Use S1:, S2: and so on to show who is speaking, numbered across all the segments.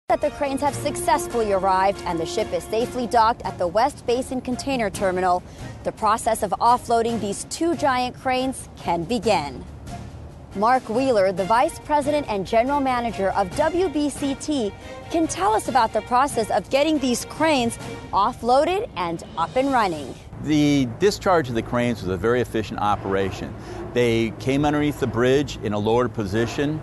S1: That the cranes have successfully arrived and the ship is safely docked at the West Basin Container Terminal. The process of offloading these two giant cranes can begin. Mark Wheeler, the Vice President and General Manager of WBCT, can tell us about the process of getting these cranes offloaded and up and running.
S2: The discharge of the cranes was a very efficient operation. They came underneath the bridge in a lowered position.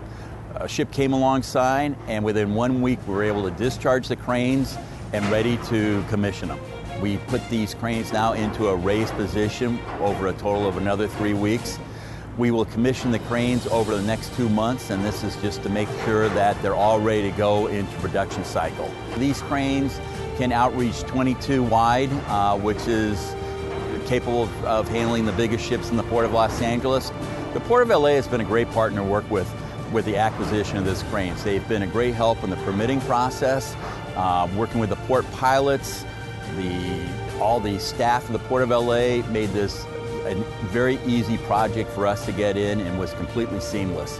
S2: A ship came alongside, and within 1 week we were able to discharge the cranes and ready to commission them. We put these cranes now into a raised position over a total of another 3 weeks. We will commission the cranes over the next 2 months, and this is just to make sure that they're all ready to go into production cycle. These cranes can outreach 22 wide, which is capable of handling the biggest ships in the Port of Los Angeles. The Port of LA has been a great partner to work with the acquisition of these cranes. They've been a great help in the permitting process, working with the port pilots. All the staff of the Port of LA made this a very easy project for us to get in and was completely seamless.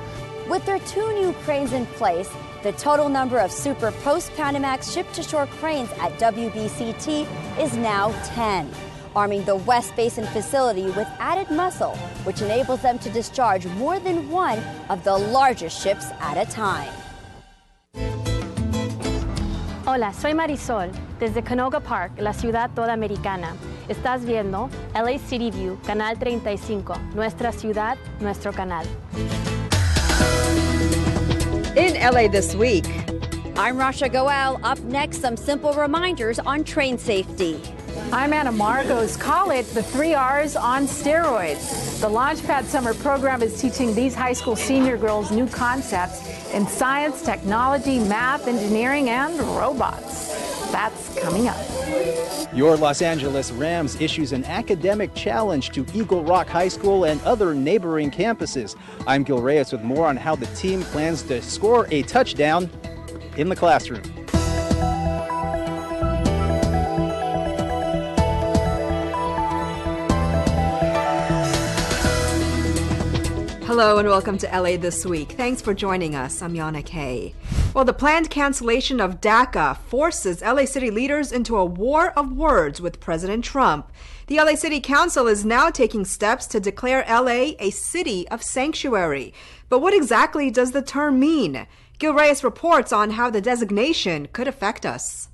S1: With their two new cranes in place, the total number of Super Post-Panamax ship-to-shore cranes at WBCT is now 10, arming the West Basin facility with added muscle, which enables them to discharge more than one of the largest ships at a time.
S3: Hola, soy Marisol, desde Canoga Park, la ciudad toda americana. Estás viendo LA City View, Canal 35, nuestra ciudad, nuestro canal.
S4: In LA this week,
S1: I'm Rasha Goel. Up next, some simple reminders on train safety.
S5: I'm Anna Margos. Call it the 3 R's on steroids. The Launchpad Summer Program is teaching these high school senior girls new concepts in science, technology, math, engineering, and robots. That's coming up.
S6: Your Los Angeles Rams issues an academic challenge to Eagle Rock High School and other neighboring campuses. I'm Gil Reyes with more on how the team plans to score a touchdown in the classroom.
S4: hello and welcome to LA This Week. Thanks for joining us. I'm Yana Kay. Well, the planned cancellation of DACA forces LA City leaders into a war of words with President Trump. The LA City Council is now taking steps to declare LA a city of sanctuary. But what exactly does the term mean? Gil Reyes reports on how the designation could affect us.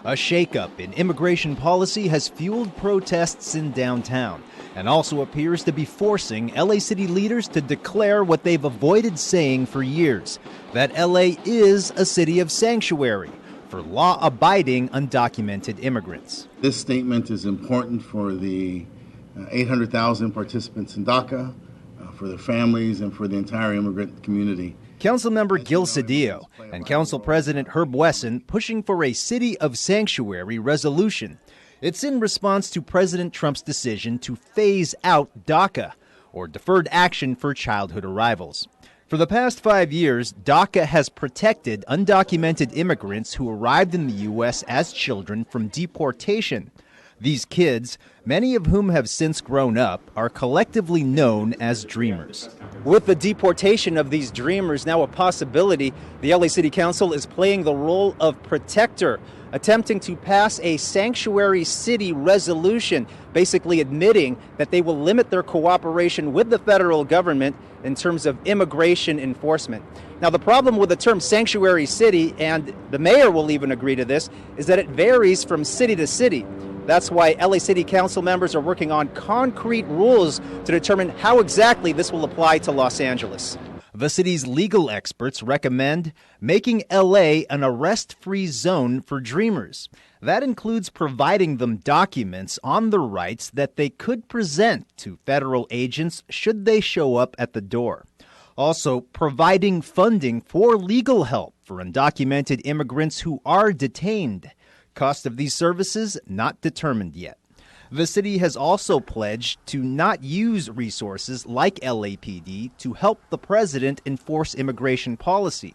S6: A shakeup in immigration policy has fueled protests in downtown and also appears to be forcing LA City leaders to declare what they've avoided saying for years, that LA is a city of sanctuary for law-abiding undocumented immigrants.
S7: This statement is important for the 800,000 participants in DACA, for their families, and for the entire immigrant community.
S6: Councilmember Gil Cedillo and Council President Herb Wesson pushing for a City of Sanctuary resolution. It's in response to President Trump's decision to phase out DACA, or Deferred Action for Childhood Arrivals. For the past 5 years, DACA has protected undocumented immigrants who arrived in the U.S. as children from deportation. These kids, many of whom have since grown up, are collectively known as Dreamers. With the deportation of these Dreamers now a possibility, the LA City Council is playing the role of protector, attempting to pass a sanctuary city resolution, basically admitting that they will limit their cooperation with the federal government in terms of immigration enforcement. Now, the problem with the term sanctuary city, and the mayor will even agree to this, is that it varies from city to city. That's why LA City Council members are working on concrete rules to determine how exactly this will apply to Los Angeles. The city's legal experts recommend making LA an arrest-free zone for Dreamers. That includes providing them documents on the rights that they could present to federal agents should they show up at the door. Also, providing funding for legal help for undocumented immigrants who are detained. Cost of these services not determined yet. The city has also pledged to not use resources like LAPD to help the president enforce immigration policy.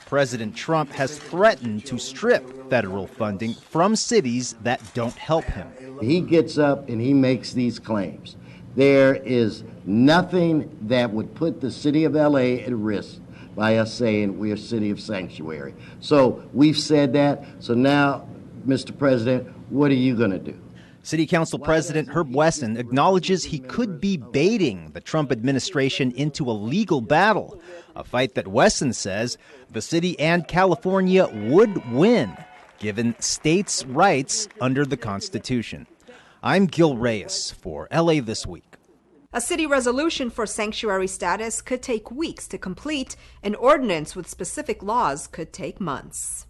S6: President Trump has threatened to strip federal funding from cities that don't help him.
S8: He gets up and he makes these claims. There is nothing that would put the city of LA at risk by us saying we're a city of sanctuary. So we've said that. So now, Mr. President, what are you going to do?
S6: City Council President Herb Wesson acknowledges he could be baiting the Trump administration into a legal battle, a fight that Wesson says the city and California would win, given states' rights under the Constitution. I'm Gil Reyes for LA This Week.
S4: A city resolution for sanctuary status could take weeks to complete. An ordinance with specific laws could take months.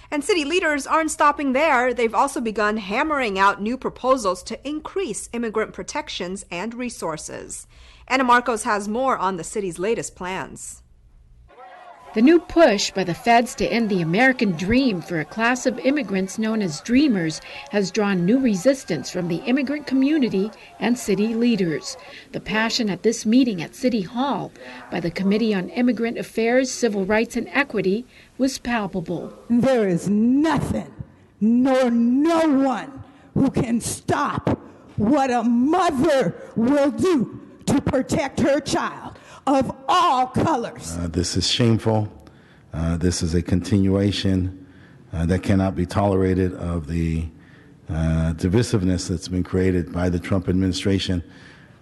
S4: And city leaders aren't stopping there. They've also begun hammering out new proposals to increase immigrant protections and resources. Anna Marcos has more on the city's latest plans.
S9: The new push by the feds to end the American dream for a class of immigrants known as Dreamers has drawn new resistance from the immigrant community and city leaders. The passion at this meeting at City Hall by the Committee on Immigrant Affairs, Civil Rights and Equity was palpable.
S10: There is nothing nor no one who can stop what a mother will do to protect her child of all colors.
S7: This is shameful. This is a continuation that cannot be tolerated of the divisiveness that's been created by the Trump administration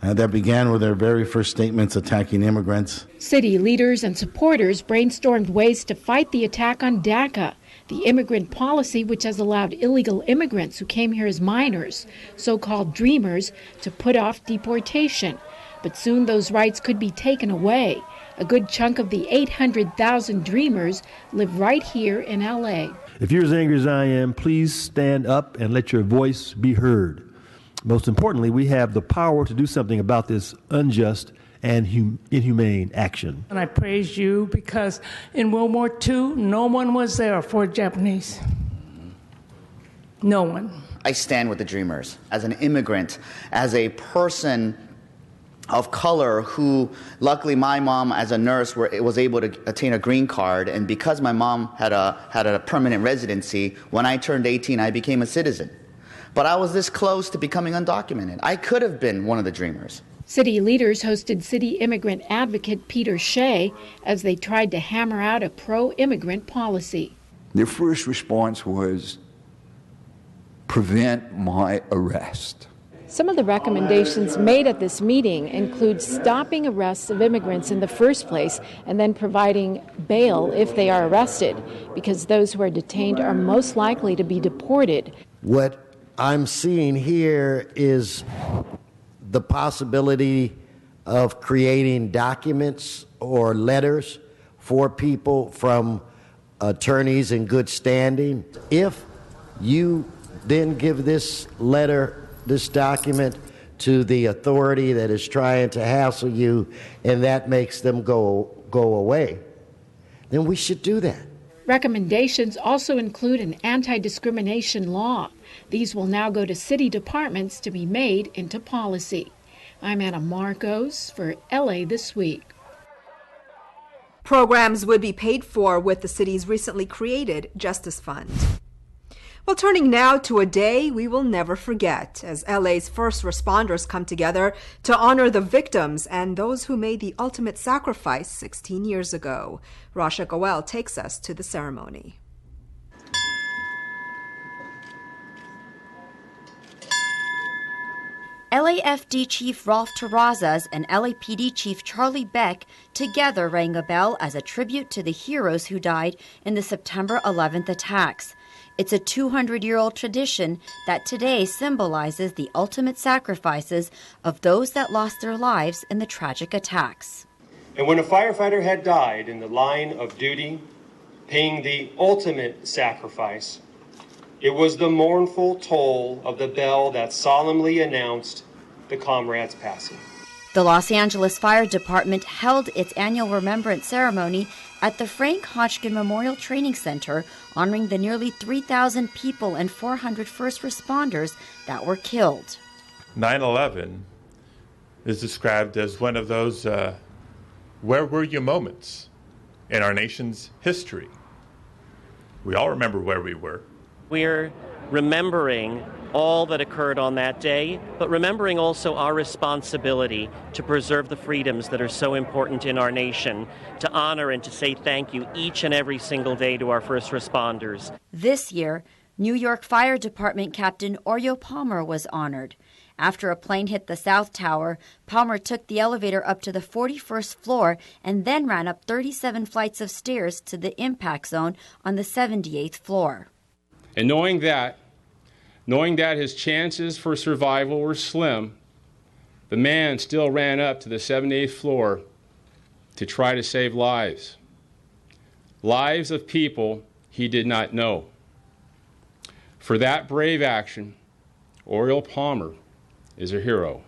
S7: that began with their very first statements attacking immigrants.
S9: City leaders and supporters brainstormed ways to fight the attack on DACA, the immigrant policy which has allowed illegal immigrants who came here as minors, so-called Dreamers, to put off deportation. But soon those rights could be taken away. A good chunk of the 800,000 Dreamers live right here in L.A.
S11: If you're as angry as I am, please stand up and let your voice be heard. Most importantly, we have the power to do something about this unjust and inhumane action.
S12: And I praise you because in World War II, no one was there for Japanese. No one.
S13: I stand with the Dreamers as an immigrant, as a person of color who, luckily my mom as a nurse was able to attain a green card, and because my mom had a permanent residency, when I turned 18 I became a citizen. But I was this close to becoming undocumented. I could have been one of the Dreamers.
S9: City leaders hosted city immigrant advocate Peter Shea as they tried to hammer out a pro-immigrant policy.
S14: Their first response was, prevent my arrest.
S9: Some of the recommendations made at this meeting include stopping arrests of immigrants in the first place and then providing bail if they are arrested, because those who are detained are most likely to be deported.
S8: What I'm seeing here is the possibility of creating documents or letters for people from attorneys in good standing. If you then give this letter, this document, to the authority that is trying to hassle you, and that makes them go away, then we should do that.
S9: Recommendations also include an anti-discrimination law. These will now go to city departments to be made into policy. I'm Anna Marcos for LA This Week.
S4: Programs would be paid for with the city's recently created Justice Fund. Well, turning now to a day we will never forget as LA's first responders come together to honor the victims and those who made the ultimate sacrifice 16 years ago. Rasha Goel takes us to the ceremony.
S1: LAFD Chief Rolf Terrazas and LAPD Chief Charlie Beck together rang a bell as a tribute to the heroes who died in the September 11th attacks. It's a 200-year-old tradition that today symbolizes the ultimate sacrifices of those that lost their lives in the tragic attacks.
S15: And when a firefighter had died in the line of duty, paying the ultimate sacrifice, it was the mournful toll of the bell that solemnly announced the comrade's passing.
S1: The Los Angeles Fire Department held its annual remembrance ceremony at the Frank Hodgkin Memorial Training Center, honoring the nearly 3,000 people and 400 first responders that were killed.
S16: 9/11 is described as one of those where were you moments in our nation's history. We all remember where we were.
S17: We're remembering all that occurred on that day, but remembering also our responsibility to preserve the freedoms that are so important in our nation, to honor and to say thank you each and every single day to our first responders.
S1: This year, New York Fire Department Captain Oreo Palmer was honored. After a plane hit the South Tower, Palmer took the elevator up to the 41st floor and then ran up 37 flights of stairs to the impact zone on the 78th floor.
S18: And knowing that his chances for survival were slim, the man still ran up to the 78th floor to try to save lives. Lives of people he did not know. For that brave action, Oreo Palmer is a hero.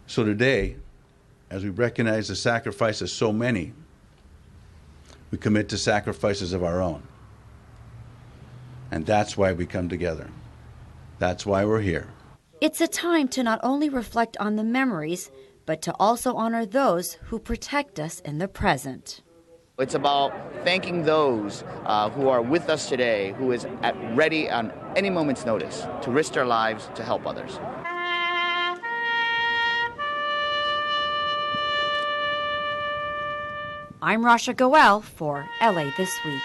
S19: So today, as we recognize the sacrifice of so many, we commit to sacrifices of our own. And that's why we come together. That's why we're here.
S1: It's a time to not only reflect on the memories, but to also honor those who protect us in the present.
S13: It's about thanking those who are with us today, who is ready on any moment's notice to risk their lives to help others.
S1: I'm Rasha Goel for LA This Week.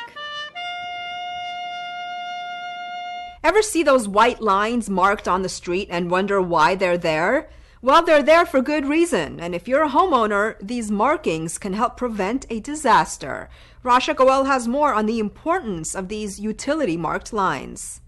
S4: Ever see those white lines marked on the street and wonder why they're there? Well, they're there for good reason, and if you're a homeowner, these markings can help prevent a disaster. Rasha Goel has more on the importance of these utility-marked lines.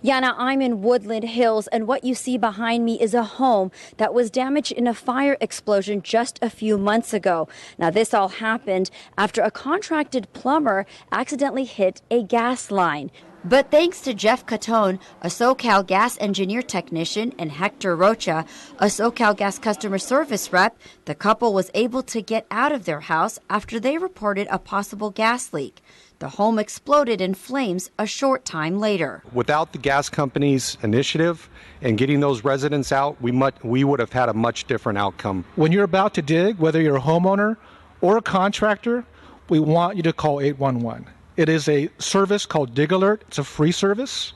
S1: Yana, I'm in Woodland Hills, and what you see behind me is a home that was damaged in a fire explosion just a few months ago. Now, this all happened after a contracted plumber accidentally hit a gas line. But thanks to Jeff Catone, a SoCal Gas engineer technician, and Hector Rocha, a SoCal Gas customer service rep, the couple was able to get out of their house after they reported a possible gas leak. The home exploded in flames a short time later.
S20: Without the gas company's initiative and getting those residents out, we would have had a much different outcome.
S21: When you're about to dig, whether you're a homeowner or a contractor, we want you to call 811. It is a service called Dig Alert. It's a free service.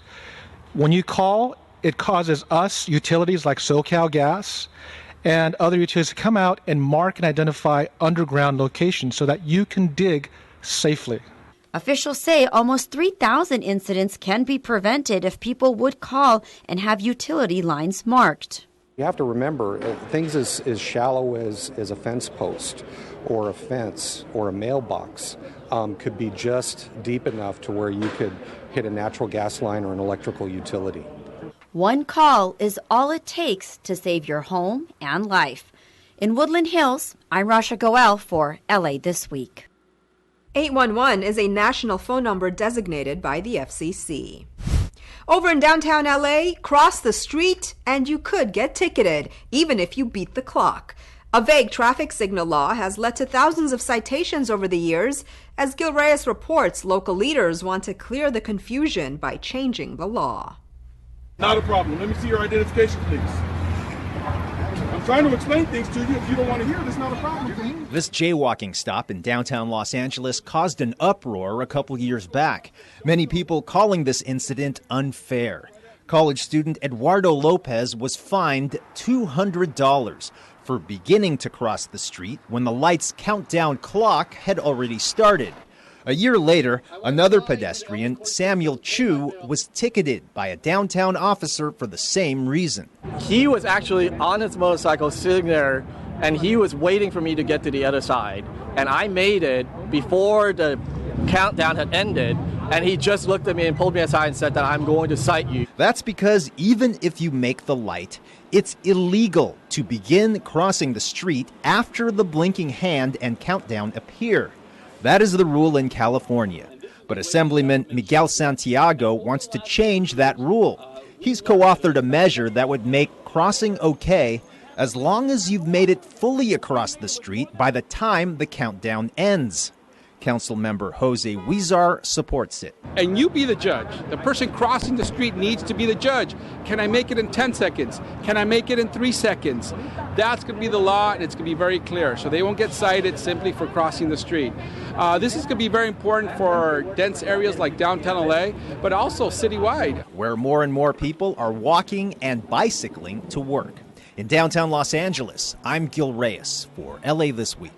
S21: When you call, it causes us, utilities like SoCal Gas and other utilities, to come out and mark and identify underground locations so that you can dig safely.
S1: Officials say almost 3,000 incidents can be prevented if people would call and have utility lines marked.
S20: You have to remember, things as shallow as a fence post or a fence or a mailbox could be just deep enough to where you could hit a natural gas line or an electrical utility.
S1: One call is all it takes to save your home and life. In Woodland Hills, I'm Rasha Goel for LA This Week.
S4: 811 is a national phone number designated by the FCC. Over in downtown LA, cross the street and you could get ticketed, even if you beat the clock. A vague traffic signal law has led to thousands of citations over the years. As Gil Reyes reports, local leaders want to clear the confusion by changing the law.
S22: Not a problem. Let me see your identification, please. I'm trying to explain things to you. If you don't want to hear it, it's not a problem for me.
S6: This jaywalking stop in downtown Los Angeles caused an uproar a couple years back. Many people calling this incident unfair. College student Eduardo Lopez was fined $200 for beginning to cross the street when the light's countdown clock had already started. A year later, another pedestrian, Samuel Chu, was ticketed by a downtown officer for the same reason.
S23: He was actually on his motorcycle sitting there, and he was waiting for me to get to the other side. And I made it before the countdown had ended, and he just looked at me and pulled me aside and said that I'm going to cite you.
S6: That's because even if you make the light, it's illegal to begin crossing the street after the blinking hand and countdown appear. That is the rule in California. But Assemblyman Miguel Santiago wants to change that rule. He's co-authored a measure that would make crossing okay as long as you've made it fully across the street by the time the countdown ends. Councilmember Jose Huizar supports it.
S2: And you be the judge. The person crossing the street needs to be the judge. Can I make it in 10 seconds? Can I make it in 3 seconds? That's going to be the law, and it's going to be very clear. So they won't get cited simply for crossing the street. This is going to be very important for dense areas like downtown LA, but also citywide,
S6: where more and more people are walking and bicycling to work. In downtown Los Angeles, I'm Gil Reyes for LA This Week.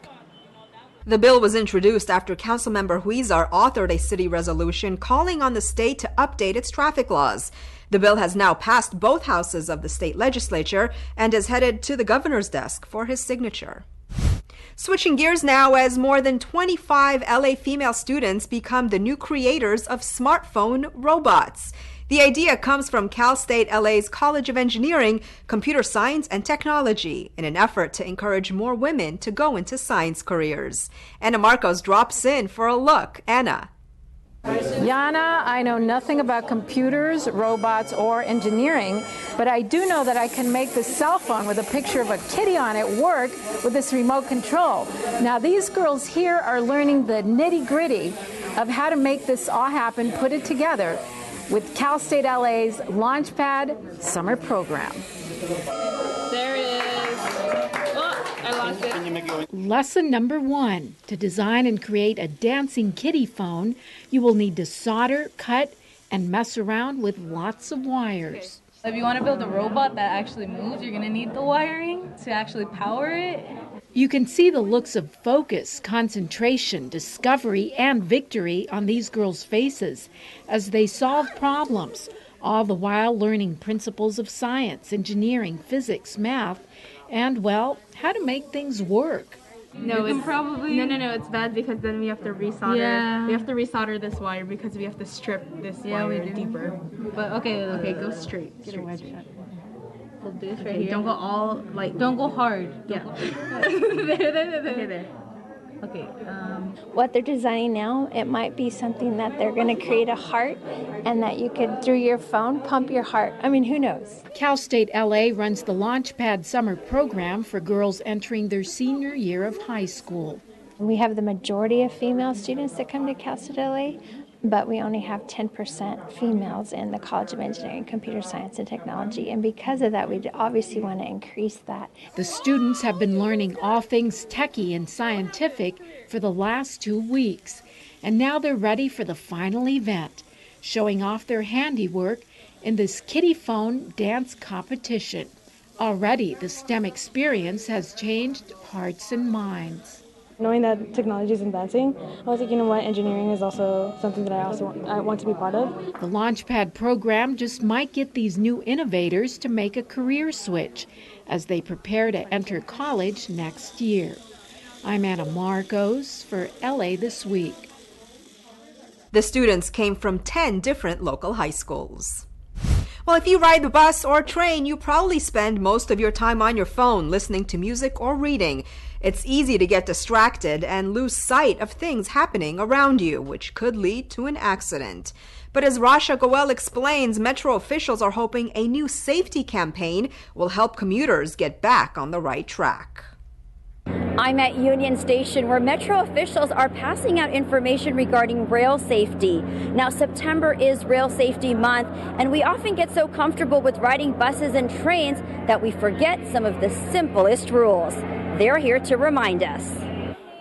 S4: The bill was introduced after Councilmember Huizar authored a city resolution calling on the state to update its traffic laws. The bill has now passed both houses of the state legislature and is headed to the governor's desk for his signature. Switching gears now, as more than 25 LA female students become the new creators of smartphone robots. The idea comes from Cal State LA's College of Engineering, Computer Science and Technology in an effort to encourage more women to go into science careers. Anna Marcos drops in for a look. Anna.
S3: Yana, I know nothing about computers, robots, or engineering, but I do know that I can make the cell phone with a picture of a kitty on it work with this remote control. Now, these girls here are learning the nitty-gritty of how to make this all happen, put it together, with Cal State LA's Launchpad Summer Program.
S5: There it is. Oh, I lost it. Can you make it?
S9: Lesson number 1. To design and create a dancing kitty phone, you will need to solder, cut, and mess around with lots of wires.
S5: If you want to build a robot that actually moves, you're going to need the wiring to actually power it.
S9: You can see the looks of focus, concentration, discovery, and victory on these girls' faces as they solve problems, all the while learning principles of science, engineering, physics, math, and, well, how to make things work.
S5: No, it's probably... No, it's bad because then we have to resolder. Yeah. We have to resolder this wire because we have to strip this wire deeper. But okay, go straight. Get a wedge shot. We'll do this right here. Don't go all, don't go hard. Yeah. there. Okay.
S24: What they're designing now, it might be something that they're going to create a heart and that you could, through your phone, pump your heart. I mean, who knows?
S9: Cal State LA runs the Launchpad Summer Program for girls entering their senior year of high school.
S24: We have the majority of female students that come to Cal State LA, but we only have 10% females in the College of Engineering, Computer Science and Technology, and because of that, we obviously want to increase that.
S9: The students have been learning all things techie and scientific for the last 2 weeks, and now they're ready for the final event, showing off their handiwork in this kitty phone dance competition. Already, the STEM experience has changed hearts and minds.
S25: Knowing that technology is advancing, I was like, you know what, engineering is also something that I want to be part of.
S9: The Launchpad program just might get these new innovators to make a career switch as they prepare to enter college next year. I'm Anna Marcos for LA This Week.
S4: The students came from 10 different local high schools. Well, if you ride the bus or train, you probably spend most of your time on your phone listening to music or reading. It's easy to get distracted and lose sight of things happening around you, which could lead to an accident. But as Rasha Goel explains, Metro officials are hoping a new safety campaign will help commuters get back on the right track.
S1: I'm at Union Station, where Metro officials are passing out information regarding rail safety. Now, September is Rail Safety Month, and we often get so comfortable with riding buses and trains that we forget some of the simplest rules. They're here to remind us.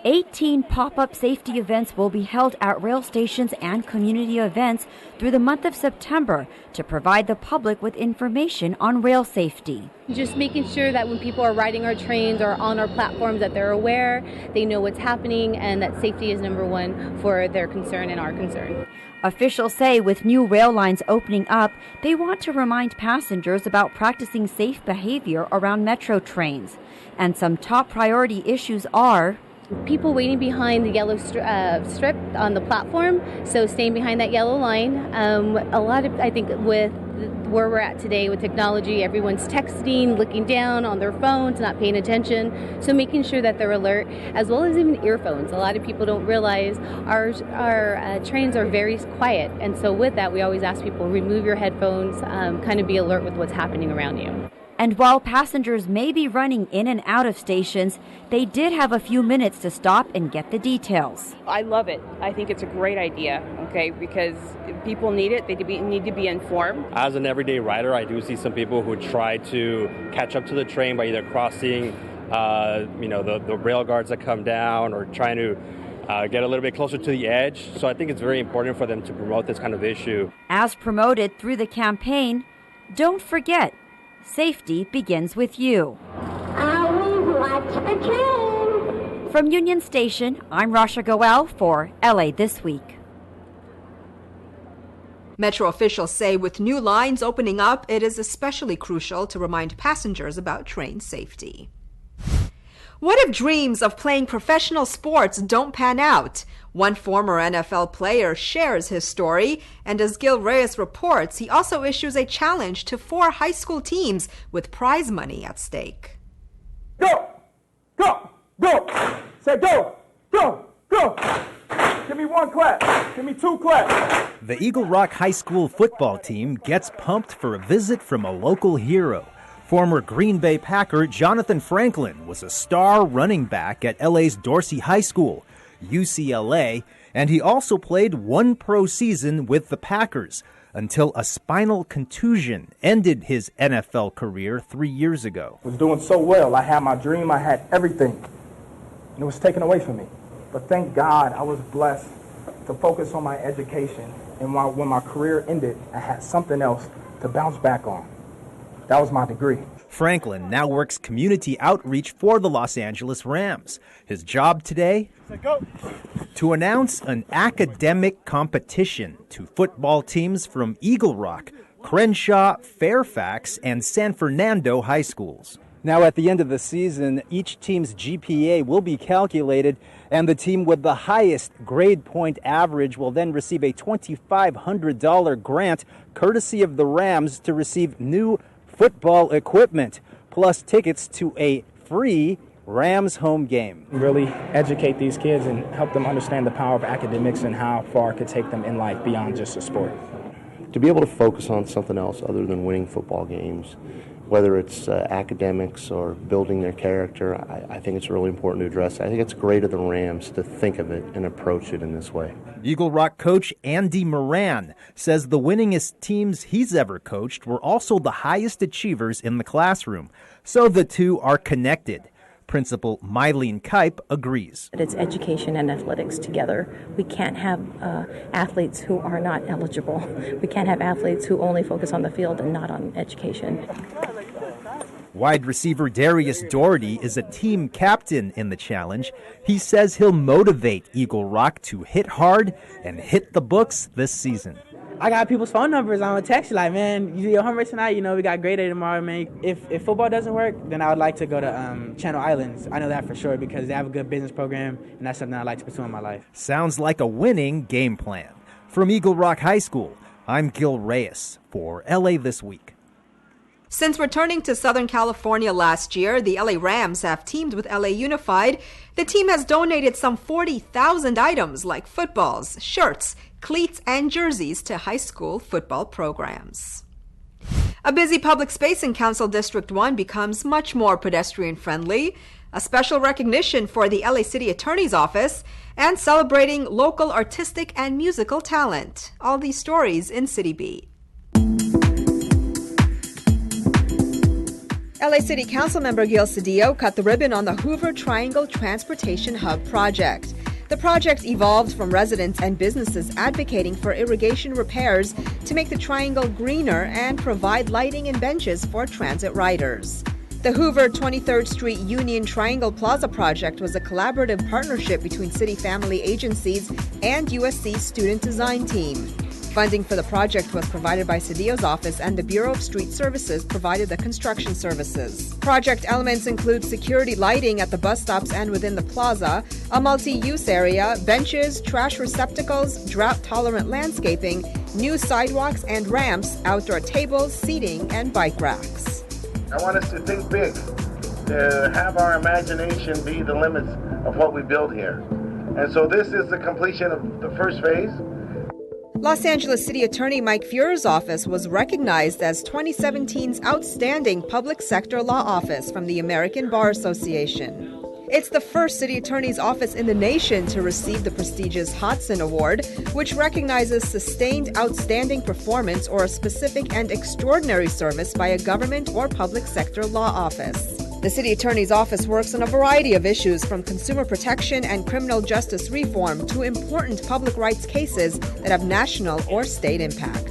S1: 18 pop-up safety events will be held at rail stations and community events through the month of September to provide the public with information on rail safety.
S26: Just making sure that when people are riding our trains or on our platforms that they're aware, they know what's happening, and that safety is number one for their concern and our concern.
S1: Officials say with new rail lines opening up, they want to remind passengers about practicing safe behavior around Metro trains. And some top priority issues are
S26: people waiting behind the yellow strip on the platform, so staying behind that yellow line. A lot of, I think, with where we're at today with technology, everyone's texting, looking down on their phones, not paying attention, so making sure that they're alert, as well as even earphones. A lot of people don't realize our trains are very quiet, and so with that, we always ask people, remove your headphones, kind of be alert with what's happening around you.
S1: And while passengers may be running in and out of stations, they did have a few minutes to stop and get the details.
S7: I love it. I think it's a great idea, okay, because people need it. They need to be informed.
S8: As an everyday rider, I do see some people who try to catch up to the train by either crossing, the rail guards that come down or trying to get a little bit closer to the edge. So I think it's very important for them to promote this kind of issue.
S1: As promoted through the campaign, don't forget, safety begins with you. From Union Station, I'm Rasha Goel for LA This Week.
S4: Metro officials say with new lines opening up, it is especially crucial to remind passengers about train safety. What if dreams of playing professional sports don't pan out? One former NFL player shares his story, and as Gil Reyes reports, he also issues a challenge to 4 high school teams with prize money at stake.
S22: Go! Go! Go! Say go! Go! Go! Give me 1 clap. Give me 2 claps.
S6: The Eagle Rock High School football team gets pumped for a visit from a local hero. Former Green Bay Packer Jonathan Franklin was a star running back at LA's Dorsey High School, UCLA, and he also played 1 pro season with the Packers until a spinal contusion ended his NFL career 3 years ago.
S22: I was doing so well. I had my dream. I had everything. And it was taken away from me. But thank God I was blessed to focus on my education. And when my career ended, I had something else to bounce back on. That was my degree.
S6: Franklin now works community outreach for the Los Angeles Rams. His job today? To announce an academic competition to football teams from Eagle Rock, Crenshaw, Fairfax, and San Fernando high schools.
S10: Now, at the end of the season, each team's GPA will be calculated, and the team with the highest grade point average will then receive a $2,500 grant, courtesy of the Rams, to receive new football equipment, plus tickets to a free Rams home game.
S22: Really educate these kids and help them understand the power of academics and how far it could take them in life beyond just a sport.
S11: To be able to focus on something else other than winning football games, whether it's academics or building their character, I think it's really important to address. I think it's great of the Rams to think of it and approach it in this way.
S6: Eagle Rock coach Andy Moran says the winningest teams he's ever coached were also the highest achievers in the classroom, so the two are connected. Principal Mylene Kipe agrees.
S12: It's education and athletics together. We can't have athletes who are not eligible. We can't have athletes who only focus on the field and not on education.
S6: Wide receiver Darius Doherty is a team captain in the challenge. He says he'll motivate Eagle Rock to hit hard and hit the books this season.
S14: I got people's phone numbers. I'm going to text you like, man, you do your homework tonight. You know, we got grade day tomorrow, man. If football doesn't work, then I would like to go to Channel Islands. I know that for sure because they have a good business program, and that's something I'd like to pursue in my life.
S6: Sounds like a winning game plan. From Eagle Rock High School, I'm Gil Reyes for LA This Week.
S4: Since returning to Southern California last year, the LA Rams have teamed with LA Unified. The team has donated some 40,000 items like footballs, shirts, cleats, and jerseys to high school football programs. A busy public space in Council District 1 becomes much more pedestrian-friendly. A special recognition for the LA City Attorney's Office and celebrating local artistic and musical talent. All these stories in City Beat. LA City Council member Gil Cedillo cut the ribbon on the Hoover Triangle Transportation Hub project. The project evolved from residents and businesses advocating for irrigation repairs to make the triangle greener and provide lighting and benches for transit riders. The Hoover 23rd Street Union Triangle Plaza project was a collaborative partnership between city family agencies and USC's student design team. Funding for the project was provided by Cedillo's office, and the Bureau of Street Services provided the construction services. Project elements include security lighting at the bus stops and within the plaza, a multi-use area, benches, trash receptacles, drought-tolerant landscaping, new sidewalks and ramps, outdoor tables, seating, and bike racks.
S27: I want us to think big, to have our imagination be the limits of what we build here. And so this is the completion of the first phase.
S4: Los Angeles City Attorney Mike Feuer's office was recognized as 2017's Outstanding Public Sector Law Office from the American Bar Association. It's the first city attorney's office in the nation to receive the prestigious Hodson Award, which recognizes sustained outstanding performance or a specific and extraordinary service by a government or public sector law office. The city attorney's office works on a variety of issues from consumer protection and criminal justice reform to important public rights cases that have national or state impact.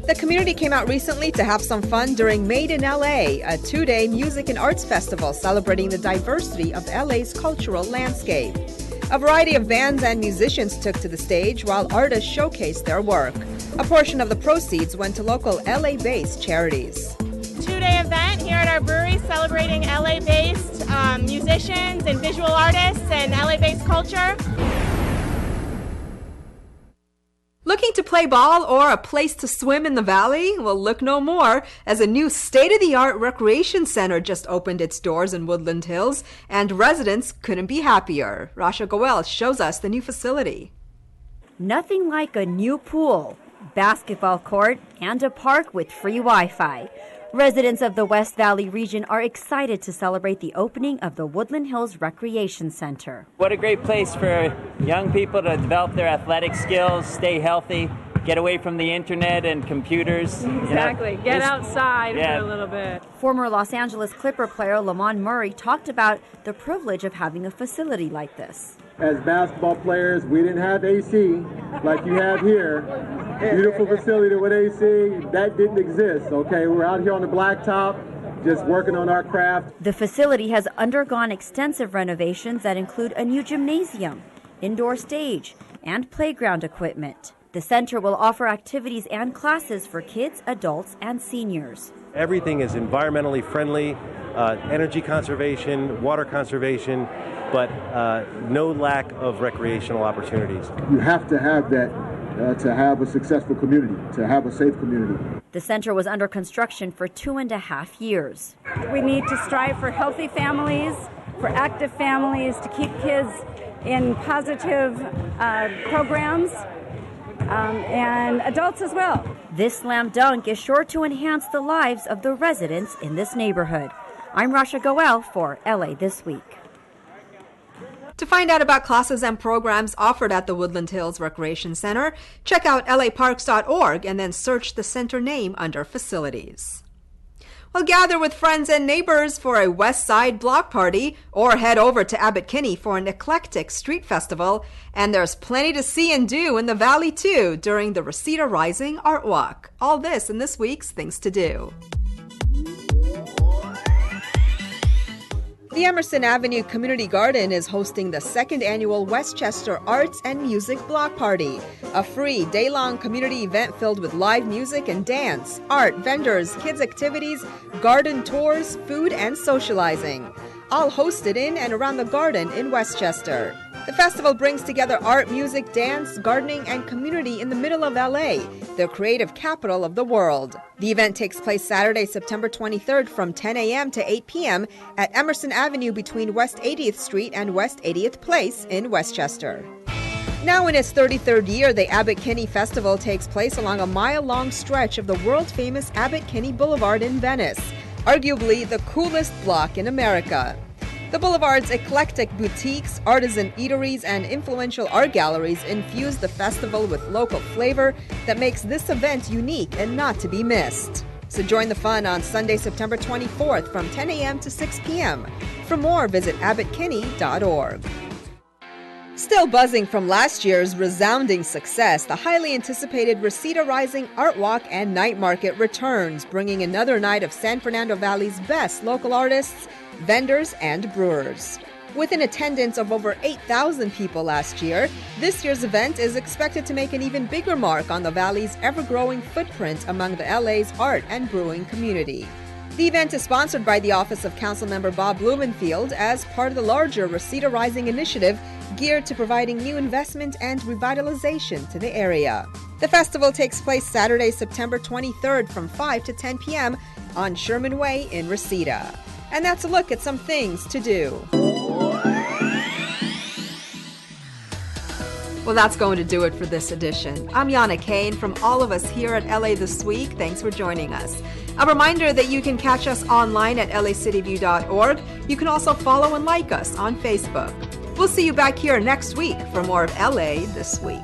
S4: The community came out recently to have some fun during Made in LA, a 2-day music and arts festival celebrating the diversity of LA's cultural landscape. A variety of bands and musicians took to the stage while artists showcased their work. A portion of the proceeds went to local LA-based charities.
S13: 2-day event here at our brewery celebrating LA-based musicians and visual artists and LA-based culture.
S4: Looking to play ball or a place to swim in the valley? Well, look no more, as a new state-of-the-art recreation center just opened its doors in Woodland Hills, and residents couldn't be happier. Rasha Goel shows us the new facility.
S1: Nothing like a new pool, basketball court, and a park with free Wi-Fi. Residents of the West Valley region are excited to celebrate the opening of the Woodland Hills Recreation Center.
S15: What a great place for young people to develop their athletic skills, stay healthy, get away from the internet and computers.
S16: Exactly. Get outside for a little bit.
S1: Former Los Angeles Clipper player Lamont Murray talked about the privilege of having a facility like this.
S17: As basketball players, we didn't have AC like you have here. Beautiful facility with AC, that didn't exist, okay? We're out here on the blacktop, just working on our craft.
S1: The facility has undergone extensive renovations that include a new gymnasium, indoor stage, and playground equipment. The center will offer activities and classes for kids, adults, and seniors.
S18: Everything is environmentally friendly, energy conservation, water conservation, but no lack of recreational opportunities.
S17: You have to have that to have a successful community, to have a safe community.
S1: The center was under construction for 2.5 years.
S19: We need to strive for healthy families, for active families, to keep kids in positive programs, and adults as well.
S1: This slam dunk is sure to enhance the lives of the residents in this neighborhood. I'm Rasha Goel for LA This Week.
S4: To find out about classes and programs offered at the Woodland Hills Recreation Center, check out laparks.org and then search the center name under facilities. Well, gather with friends and neighbors for a West Side block party or head over to Abbot Kinney for an eclectic street festival. And there's plenty to see and do in the valley, too, during the Reseda Rising Art Walk. All this in this week's Things to Do. The Emerson Avenue Community Garden is hosting the second annual Westchester Arts and Music Block Party, a free day-long community event filled with live music and dance, art, vendors, kids' activities, garden tours, food, and socializing, all hosted in and around the garden in Westchester. The festival brings together art, music, dance, gardening, and community in the middle of LA, the creative capital of the world. The event takes place Saturday, September 23rd from 10 a.m. to 8 p.m. at Emerson Avenue between West 80th Street and West 80th Place in Westchester. Now in its 33rd year, the Abbot Kinney Festival takes place along a mile-long stretch of the world-famous Abbot Kinney Boulevard in Venice, arguably the coolest block in America. The boulevard's eclectic boutiques, artisan eateries, and influential art galleries infuse the festival with local flavor that makes this event unique and not to be missed. So join the fun on Sunday, September 24th from 10 a.m. to 6 p.m. For more, visit abbotkinney.org. Still buzzing from last year's resounding success, the highly anticipated Reseda Rising Art Walk and Night Market returns, bringing another night of San Fernando Valley's best local artists, vendors, and brewers. With an attendance of over 8,000 people last year, this year's event is expected to make an even bigger mark on the Valley's ever-growing footprint among the LA's art and brewing community. The event is sponsored by the Office of Councilmember Bob Blumenfield as part of the larger Reseda Rising initiative geared to providing new investment and revitalization to the area. The festival takes place Saturday, September 23rd from 5 to 10 p.m. on Sherman Way in Reseda. And that's a look at some things to do. Well, that's going to do it for this edition. I'm Yana Kane. From all of us here at LA This Week, thanks for joining us. A reminder that you can catch us online at lacityview.org. You can also follow and like us on Facebook. We'll see you back here next week for more of LA This Week.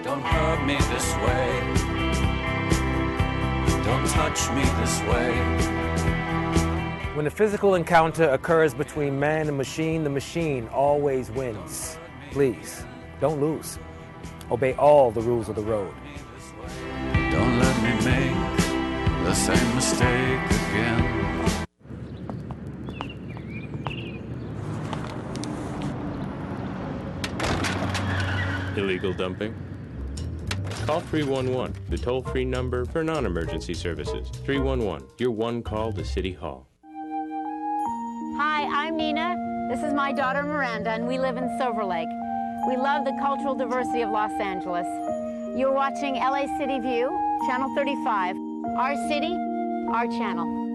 S2: Don't hurt me this way. Don't touch me this way.
S3: When a physical encounter occurs between man and machine, the machine always wins. Please, don't lose. Obey all the rules of the road.
S2: Don't let me make the same mistake again.
S5: Illegal dumping? Call 311, the toll-free number for non-emergency services. 311, your one call to City Hall.
S20: Hi, I'm Nina. This is my daughter Miranda, and we live in Silver Lake. We love the cultural diversity of Los Angeles. You're watching LA City View, Channel 35. Our city, our channel.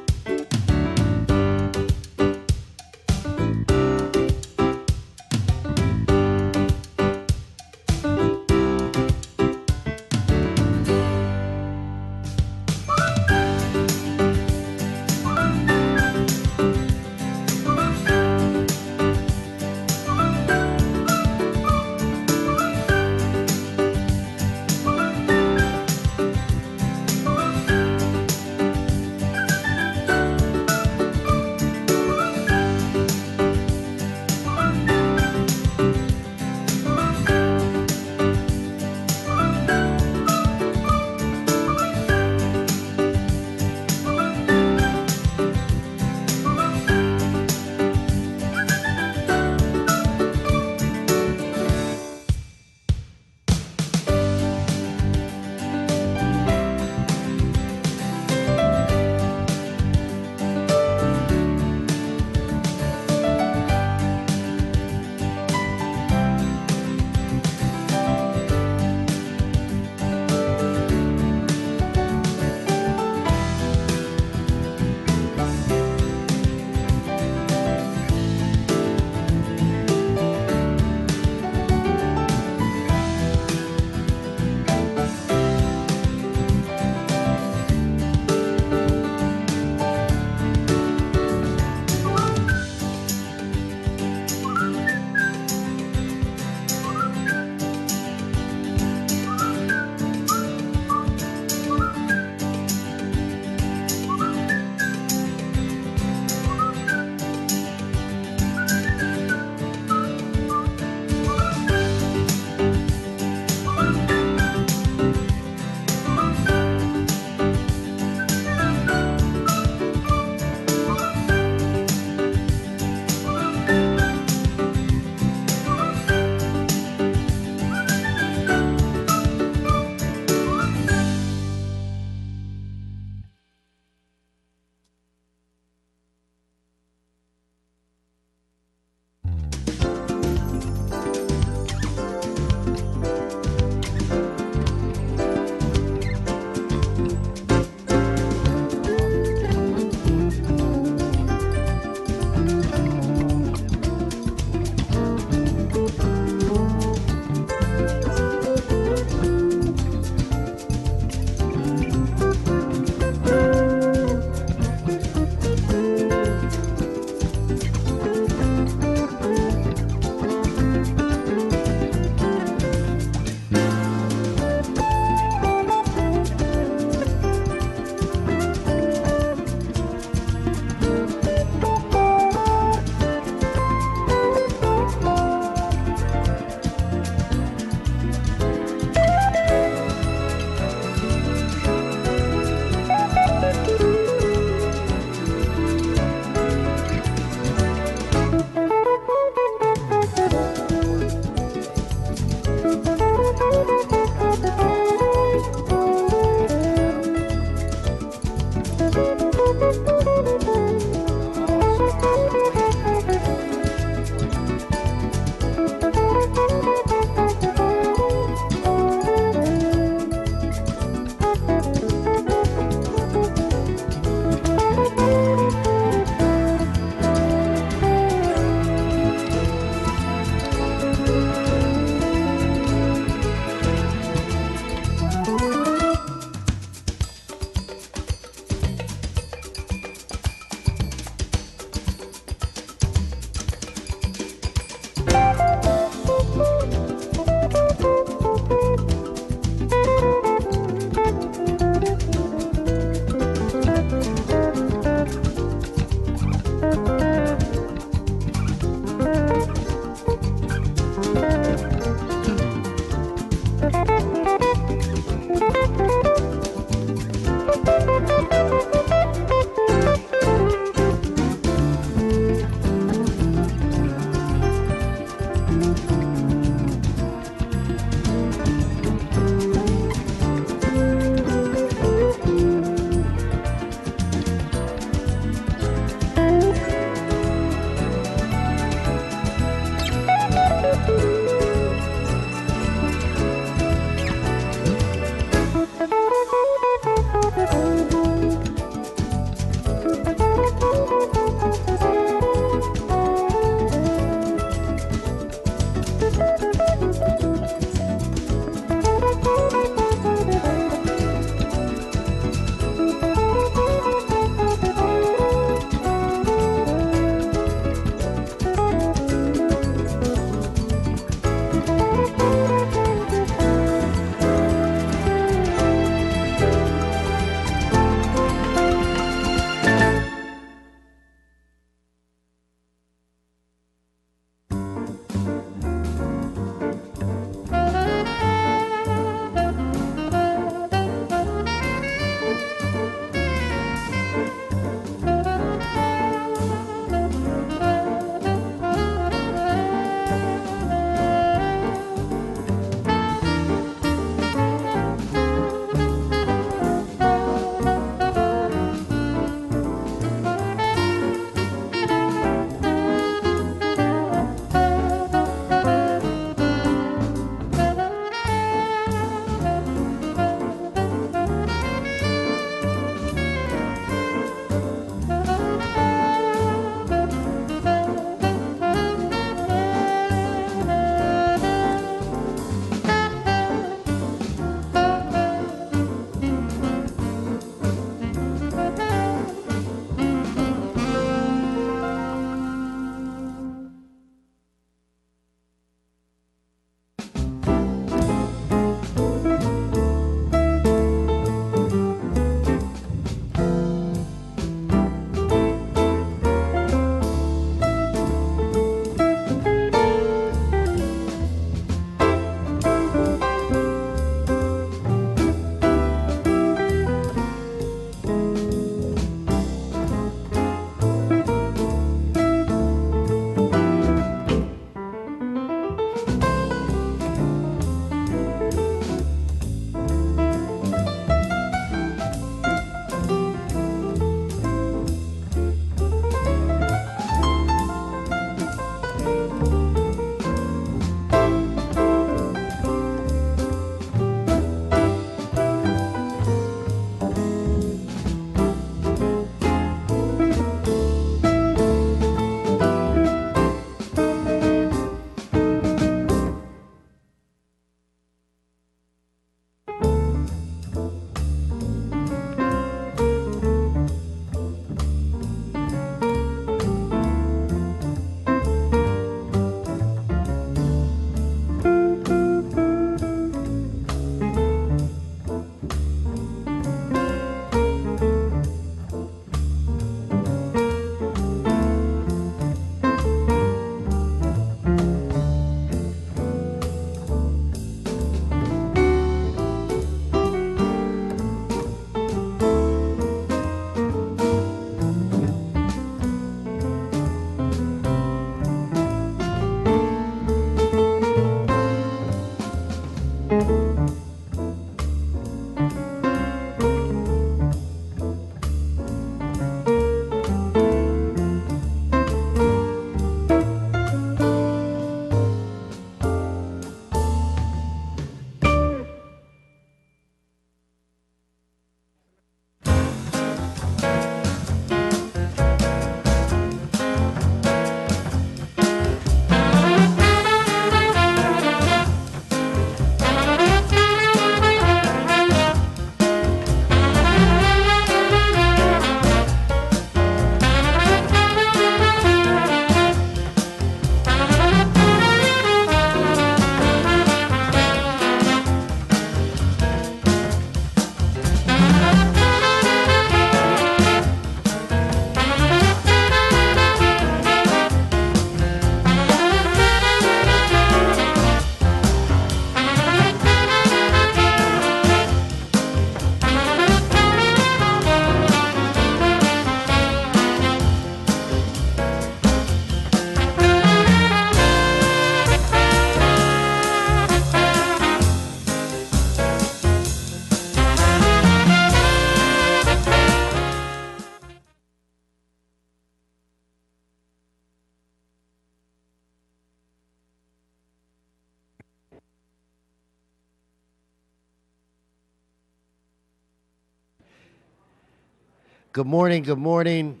S7: Good morning, good morning.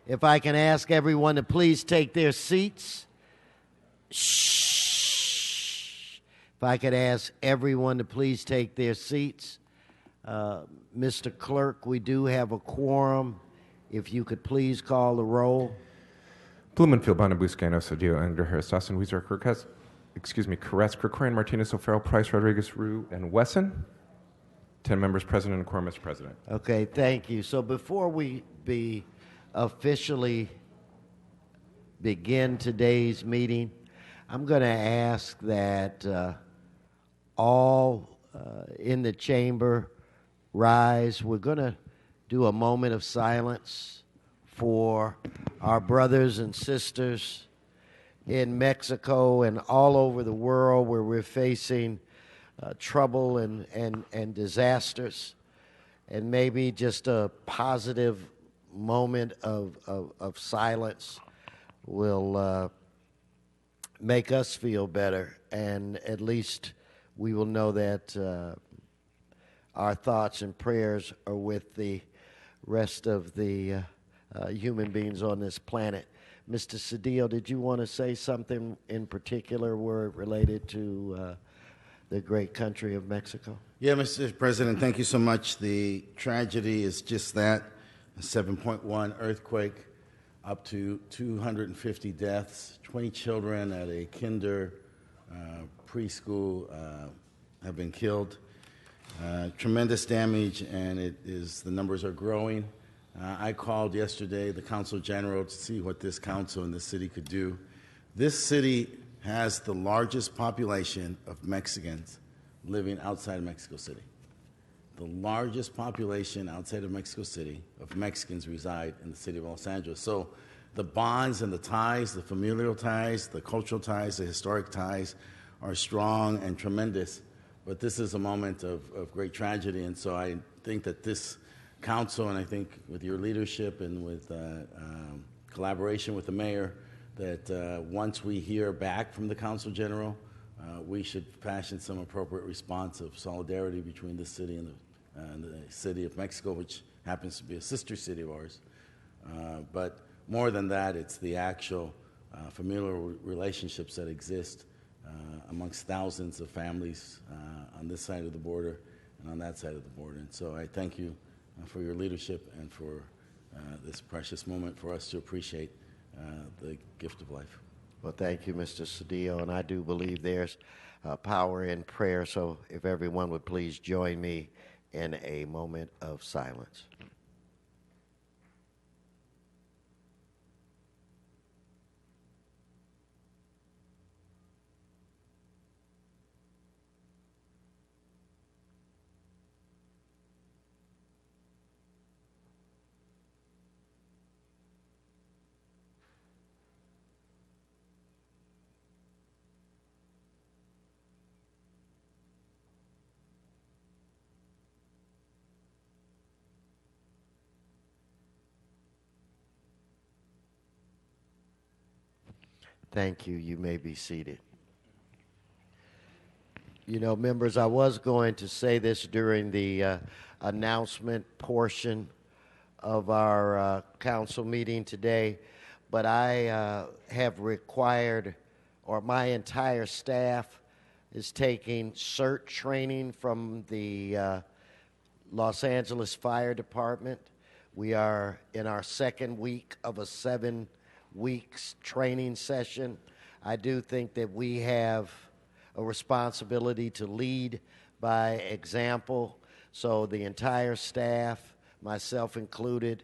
S7: If I can ask everyone to please take their seats. Shh. If I could ask everyone to please take their seats. Mr. Clerk, we do have a quorum. If you could please call the roll.
S9: Blumenfield, Bonner, Buscaino, Cedillo, Anger, Harris, Dawson, Weezer, Caress, Krikorian, Martinez, O'Farrell, Price, Rodriguez, Rue, and Wesson. 10 members present and a quorum, Mr. President.
S7: Okay, thank you. So before we officially begin today's meeting, I'm going to ask that all in the chamber rise. We're going to do a moment of silence for our brothers and sisters in Mexico and all over the world where we're facing trouble and disasters, and maybe just a positive moment of silence will make us feel better, and at least we will know that our thoughts and prayers are with the rest of the human beings on this planet. Mr. Cedillo, did you want to say something in particular related to the great country of Mexico?
S21: Yeah, Mr. President, thank you so much. The tragedy is just that, a 7.1 earthquake, up to 250 deaths, 20 children at a preschool have been killed. Tremendous damage, and the numbers are growing. I called yesterday the Consul General to see what this council and this city could do. This city has the largest population of Mexicans living outside of Mexico City. The largest population outside of Mexico City of Mexicans reside in the city of Los Angeles. So the bonds and the ties, the familial ties, the cultural ties, the historic ties are strong and tremendous. But this is a moment of great tragedy, and so I think that this council, and I think with your leadership and with collaboration with the mayor, that once we hear back from the Consul General, we should fashion some appropriate response of solidarity between this city and the city of Mexico, which happens to be a sister city of ours. But more than that, it's the actual familial relationships that exist amongst thousands of families on this side of the border and on that side of the border. And so I thank you for your leadership and for this precious moment for us to appreciate the gift of life.
S7: Well, thank you, Mr. Cedillo, and I do believe there's power in prayer, so if everyone would please join me in a moment of silence. Thank you. You may be seated. You know, members, I was going to say this during the announcement portion of our council meeting today, but I have required, or my entire staff is taking CERT training from the Los Angeles Fire Department. We are in our second week of a 7 weeks training session. I do think that we have a responsibility to lead by example. So the entire staff, myself included,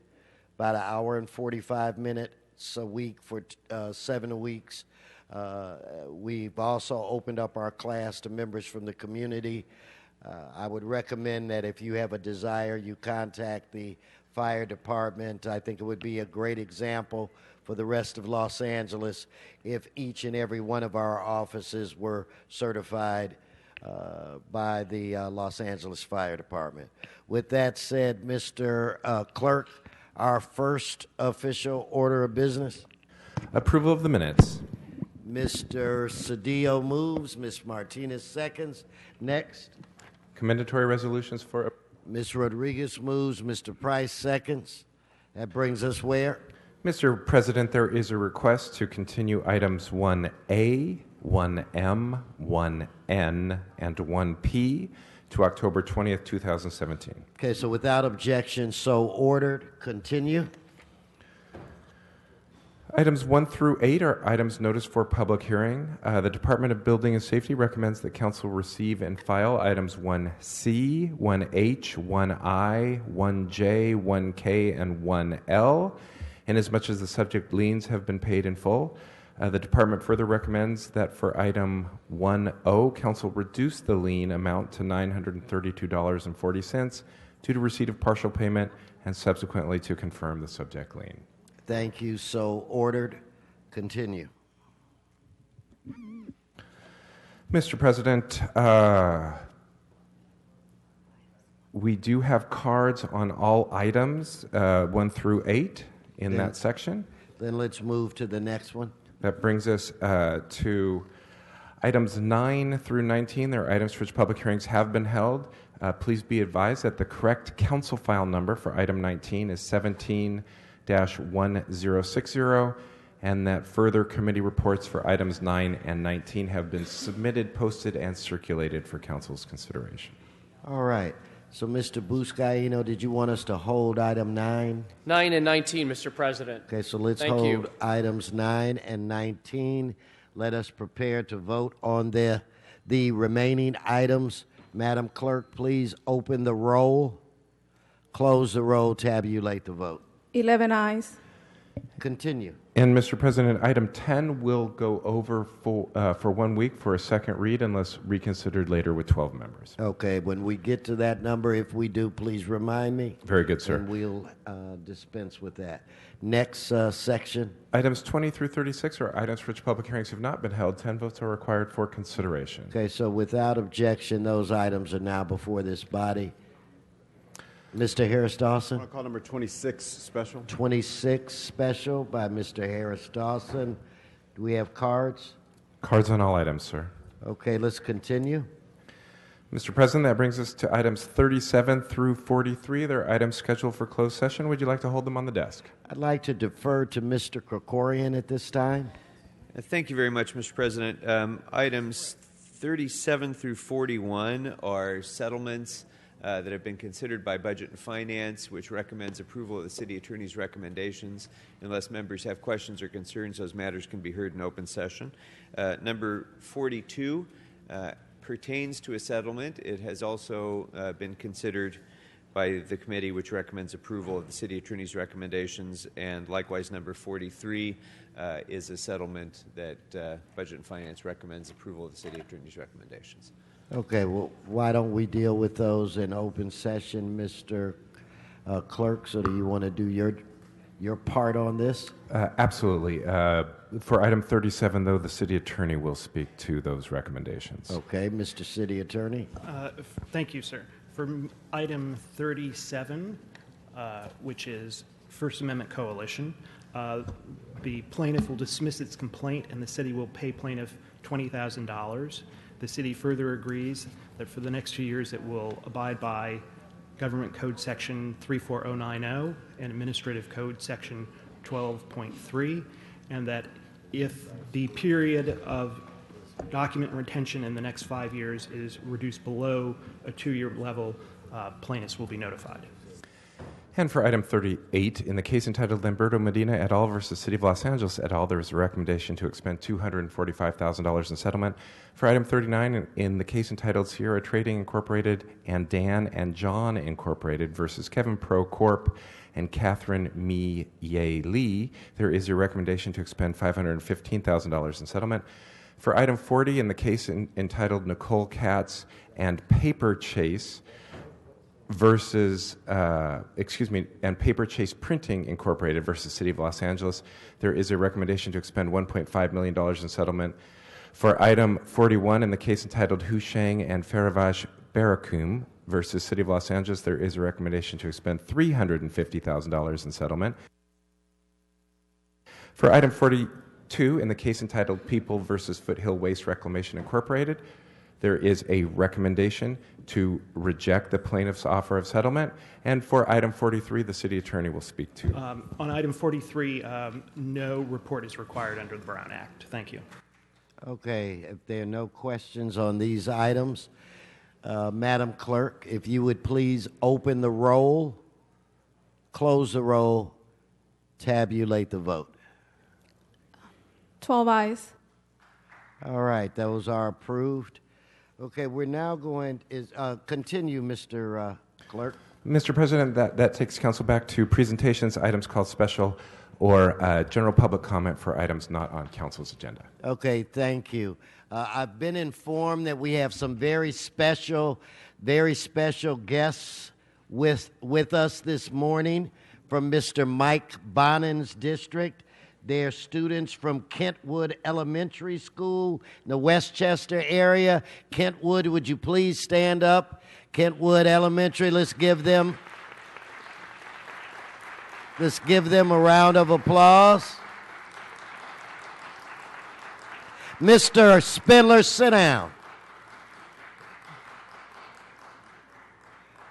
S7: about an hour and 45 minutes a week for 7 weeks. We've also opened up our class to members from the community. I would recommend that if you have a desire, you contact the fire department. I think it would be a great example for the rest of Los Angeles if each and every one of our offices were certified by the Los Angeles Fire Department. With that said, Mr. Clerk, our first official order of business.
S9: Approval of the minutes.
S7: Mr. Cedillo moves. Ms. Martinez seconds. Next.
S9: Commendatory resolutions for...
S7: Ms. Rodriguez moves. Mr. Price seconds. That brings us where?
S9: Mr. President, there is a request to continue items 1A, 1M, 1N, and 1P to October 20th, 2017.
S7: Okay, so without objection, so ordered. Continue.
S9: Items 1 through 8 are items noticed for public hearing. The Department of Building and Safety recommends that Council receive and file items 1C, 1H, 1I, 1J, 1K, and 1L, inasmuch as the subject liens have been paid in full. The Department further recommends that for item 1O, Council reduce the lien amount to $932.40 due to receipt of partial payment and subsequently to confirm the subject lien.
S7: Thank you. So ordered. Continue.
S9: Mr. President, we do have cards on all items 1 through 8 in that section.
S7: Then let's move to the next one.
S9: That brings us to items 9 through 19. There are items for which public hearings have been held. Please be advised that the correct council file number for item 19 is 17-1060, and that further committee reports for items 9 and 19 have been submitted, posted, and circulated for council's consideration.
S7: All right. So, Mr. Buscaino, did you want us to hold item 9?
S8: 9 and 19, Mr. President.
S7: Okay, so let's hold items 9 and 19. Let us prepare to vote on the remaining items. Madam Clerk, please open the roll, close the roll, tabulate the vote.
S16: 11 ayes.
S7: Continue.
S9: And, Mr. President, item 10 will go over for 1 week for a second read unless reconsidered later with 12 members.
S7: Okay, when we get to that number, if we do, please remind me.
S9: Very good, sir.
S7: And we'll dispense with that. Next section.
S9: Items 20 through 36 are items for which public hearings have not been held. 10 votes are required for consideration.
S7: Okay, so without objection, those items are now before this body. Mr. Harris Dawson.
S10: I want to call number 26 special.
S7: 26 special by Mr. Harris Dawson. Do we have cards?
S9: Cards on all items, sir.
S7: Okay, let's continue.
S9: Mr. President, that brings us to items 37 through 43. They're items scheduled for closed session. Would you like to hold them on the desk?
S7: I'd like to defer to Mr. Krikorian at this time.
S22: Thank you very much, Mr. President. Items 37 through 41 are settlements that have been considered by Budget and Finance, which recommends approval of the City Attorney's recommendations. Unless members have questions or concerns, those matters can be heard in open session. Number 42 pertains to a settlement. It has also been considered by the committee, which recommends approval of the City Attorney's recommendations, and likewise number 43 is a settlement that Budget and Finance recommends approval of the City Attorney's recommendations.
S7: Okay, well, why don't we deal with those in open session, Mr. Clerk? So do you want to do your part on this?
S9: Absolutely. For item 37, though, the City Attorney will speak to those recommendations.
S7: Okay, Mr. City Attorney.
S23: Thank you, sir. For item 37, which is First Amendment Coalition, the plaintiff will dismiss its complaint and the city will pay plaintiff $20,000. The city further agrees that for the next 2 years it will abide by Government Code Section 34090 and Administrative Code Section 12.3, and that if the period of document retention in the next 5 years is reduced below a 2-year level, plaintiffs will be notified.
S9: And for item 38, in the case entitled Lamberto Medina et al. Versus City of Los Angeles et al., there is a recommendation to expend $245,000 in settlement. For item 39, in the case entitled Sierra Trading Incorporated and Dan and John Incorporated versus Kevin Pro Corp. And Catherine Mi Ye Lee, there is a recommendation to expend $515,000 in settlement. For item 40, in the case entitled Nicole Katz and Paper Chase versus, and Paper Chase Printing Incorporated versus City of Los Angeles, there is a recommendation to expend $1.5 million in settlement. For item 41, in the case entitled Husheng and Faravash Barakum versus City of Los Angeles, there is a recommendation to expend $350,000 in settlement. For item 42, in the case entitled People versus Foothill Waste Reclamation Incorporated, there is a recommendation to reject the plaintiff's offer of settlement. And for item 43, the city attorney will speak to.
S23: On item 43, no report is required under the Brown Act. Thank you.
S7: Okay, if there are no questions on these items, Madam Clerk, if you would please open the roll, close the roll, tabulate the vote.
S6: 12 ayes.
S7: All right, those are approved. Okay, we're now going to continue, Mr. Clerk.
S9: Mr. President, that takes council back to presentations, items called special, or general public comment for items not on council's agenda.
S7: Okay, thank you. I've been informed that we have some very special guests with us this morning from Mr. Mike Bonin's district. They're students from Kentwood Elementary School in the Westchester area. Kentwood, would you please stand up? Kentwood Elementary, let's give them a round of applause. Mr. Spindler, sit down.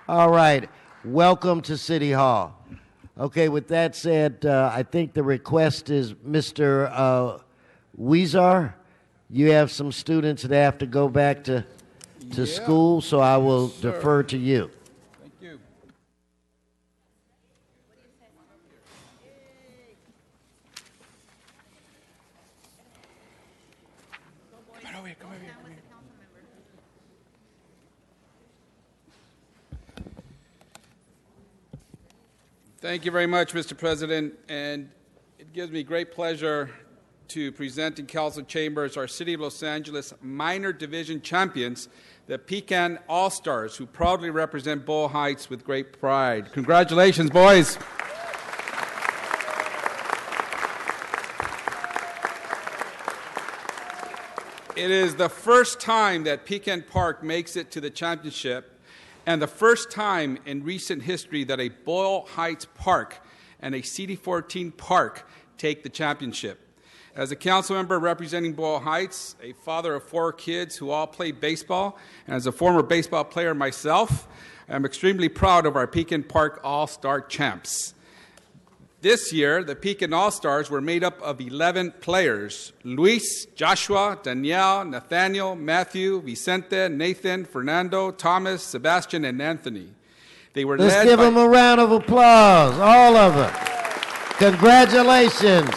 S7: All right, welcome to City Hall. Okay, with that said, I think the request is Mr. Weezer. You have some students that have to go back to school, so I will defer to you.
S11: Thank you. Come over here, come over here. Thank you very much, Mr. President, and it gives me great pleasure to present in council chambers our City of Los Angeles minor division champions, the Pekin All-Stars, who proudly represent Boyle Heights with great pride. Congratulations, boys. It is the first time that Pekin Park makes it to the championship, and the first time in recent history that a Boyle Heights Park and a CD14 Park take the championship. As a council member representing Boyle Heights, a father of 4 kids who all play baseball, and as a former baseball player myself, I'm extremely proud of our Pekin Park All-Star champs. This year, the Pekin All-Stars were made up of 11 players: Luis, Joshua, Danielle, Nathaniel, Matthew, Vicente, Nathan, Fernando, Thomas, Sebastian, and Anthony. They were
S7: Let's give them a round of applause, all of them. Congratulations,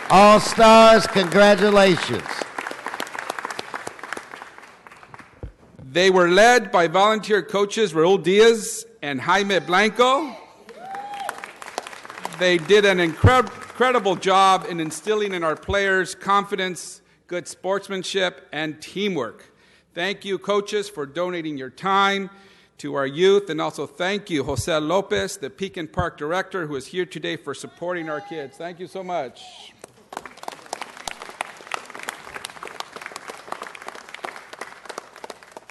S7: All-Stars, congratulations.
S11: They were led by volunteer coaches Raul Diaz and Jaime Blanco. They did an incredible job in instilling in our players confidence, good sportsmanship, and teamwork. Thank you, coaches, for donating your time to our youth, and also thank you, Jose Lopez, the Pekin Park Director, who is here today for supporting our kids. Thank you so much.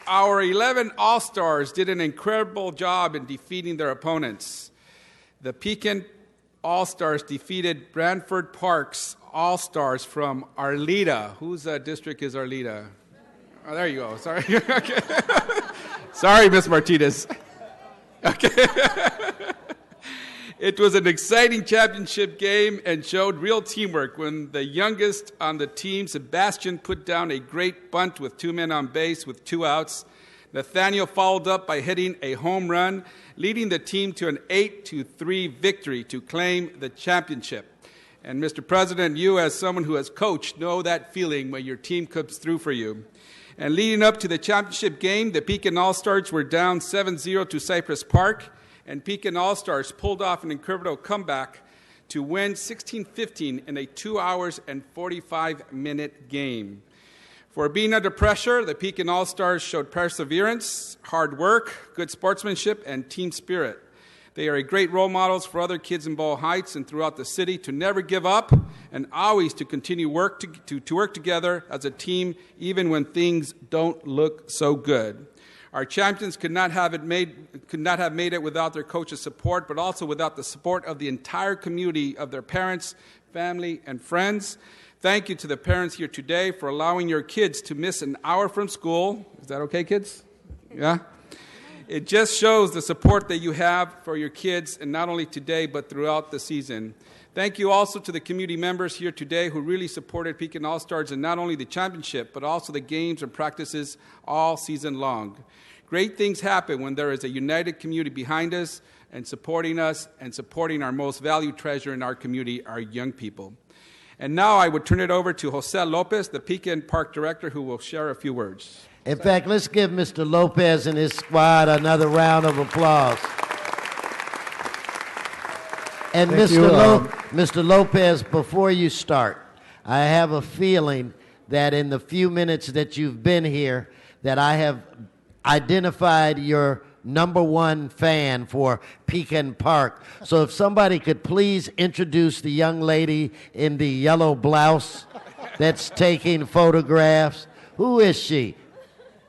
S11: Our 11 All-Stars did an incredible job in defeating their opponents. The Pekin All-Stars defeated Brantford Park's All-Stars from Arleta. Whose district is Arleta? Oh, there you go. Sorry. Okay. Sorry, Miss Martinez. Okay. It was an exciting championship game and showed real teamwork when the youngest on the team, Sebastian, put down a great bunt with 2 men on base with 2 outs. Nathaniel followed up by hitting a home run, leading the team to an 8-3 victory to claim the championship. And Mr. President, you as someone who has coached know that feeling when your team comes through for you. And leading up to the championship game, the Pekin All-Stars were down 7-0 to Cypress Park, and Pekin All-Stars pulled off an incredible comeback to win 16-15 in a 2 hours and 45-minute game. For being under pressure, the Pekin All-Stars showed perseverance, hard work, good sportsmanship, and team spirit. They are great role models for other kids in Boyle Heights and throughout the city to never give up and always to continue to work together as a team even when things don't look so good. Our champions could not have made it without their coaches' support, but also without the support of the entire community of their parents, family, and friends. thank you to the parents here today for allowing your kids to miss an hour from school. Is that okay, kids? Yeah? It just shows the support that you have for your kids, and not only today, but throughout the season. Thank you also to the community members here today who really supported Pekin All-Stars in not only the championship, but also the games and practices all season long. Great things happen when there is a united community behind us and supporting our most valued treasure in our community, our young people. And now I would turn it over to Jose Lopez, the Pekin Park Director, who will share a few words.
S7: In fact, let's give Mr. Lopez and his squad another round of applause. And Mr. Lopez, before you start, I have a feeling that in the few minutes that you've been here, that I have identified your #1 fan for Pekin Park. So if somebody could please introduce the young lady in the yellow blouse that's taking photographs. Who is she?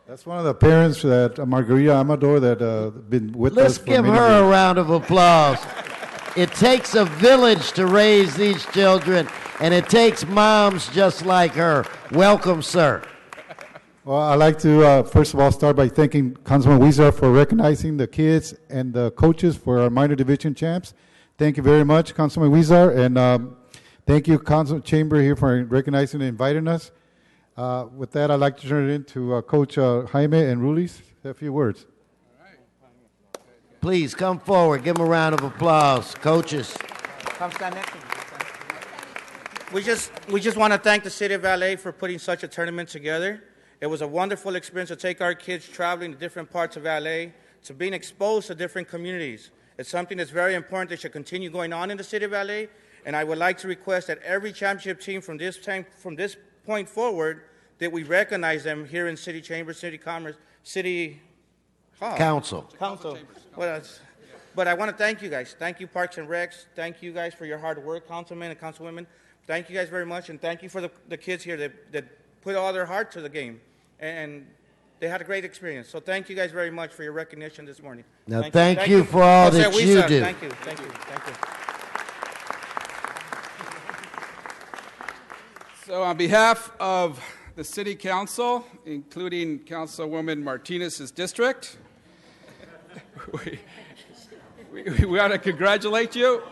S6: That's one of the parents, that Margarita Amador, that been with us.
S7: Let's
S6: for
S7: give
S6: many
S7: her
S6: years.
S7: a round of applause. It takes a village to raise these children, and it takes moms just like her. Welcome, sir.
S6: Well, I'd like to, first of all, start by thanking Councilman Huizar for recognizing the kids and the coaches for our minor division champs. Thank you very much, Councilman Huizar, and thank you, Council Chamber here, for recognizing and inviting us. With that, I'd like to turn it into Coach Jaime and Rulis. A few words.
S7: Please come forward. Give them a round of applause. Coaches.
S12: Come stand next to me. We just want to thank the City of LA for putting such a tournament together. It was a wonderful experience to take our kids traveling to different parts of LA, to being exposed to different communities. It's something that's very important that should continue going on in the City of LA, and I would like to request that every championship team from this point forward, that we recognize them here in City Chamber, City Commerce, City Hall.
S7: Council.
S12: But I want to thank you guys. Thank you, Parks and Recs. Thank you guys for your hard work, councilmen and councilwomen. Thank you guys very much, and thank you for the kids here that put all their heart to the game, and they had a great experience. So thank you guys very much for your recognition this morning.
S7: Now thank you for all that you do.
S12: Thank you, thank you, thank you.
S11: So on behalf of the City Council, including Councilwoman Martinez's district, we want to congratulate you.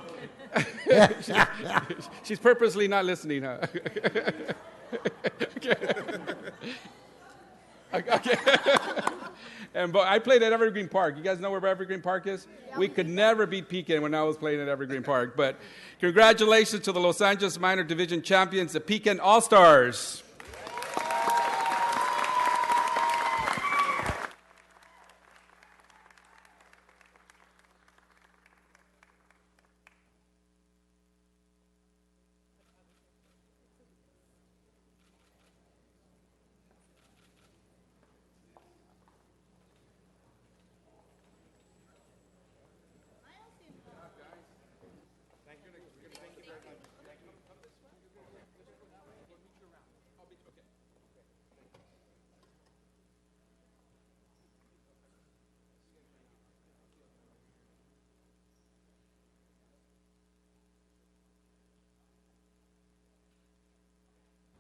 S11: She's purposely not listening, huh? Okay. And I played at Evergreen Park. You guys know where Evergreen Park is? We could never beat Pekin when I was playing at Evergreen Park. But congratulations to the Los Angeles Minor Division champions, the Pekin All-Stars.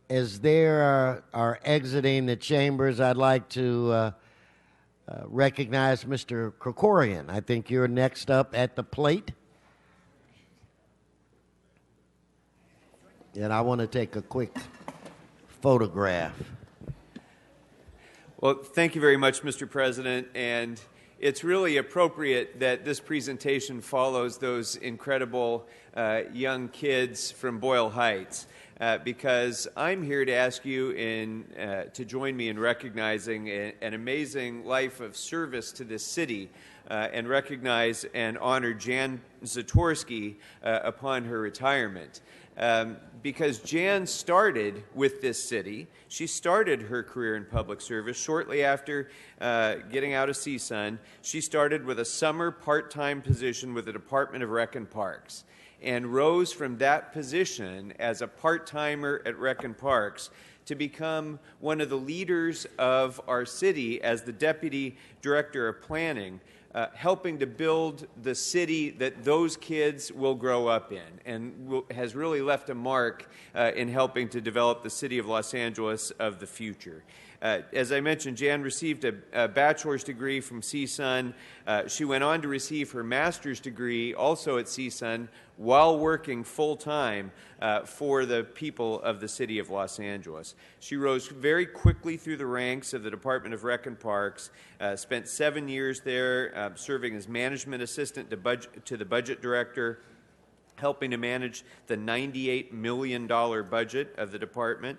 S7: As they are exiting the chambers, I'd like to recognize Mr. Krikorian. I think you're next up at the plate. And I want to take a quick photograph.
S22: Well, thank you very much, Mr. President. And it's really appropriate that this presentation follows those incredible young kids from Boyle Heights. Because I'm here to ask you to join me in recognizing an amazing life of service to this city and recognize and honor Jan Zatorsky upon her retirement. Because Jan started with this city. She started her career in public service shortly after getting out of CSUN. She started with a summer part-time position with the Department of Rec and Parks, and rose from that position as a part-timer at Rec and Parks to become one of the leaders of our city as the Deputy Director of Planning, helping to build the city that those kids will grow up in, and has really left a mark in helping to develop the city of Los Angeles of the future. As I mentioned, Jan received a bachelor's degree from CSUN. She went on to receive her master's degree also at CSUN while working full-time for the people of the city of Los Angeles. She rose very quickly through the ranks of the Department of Rec and Parks, spent 7 years there serving as management assistant to the budget director, helping to manage the $98 million budget of the department.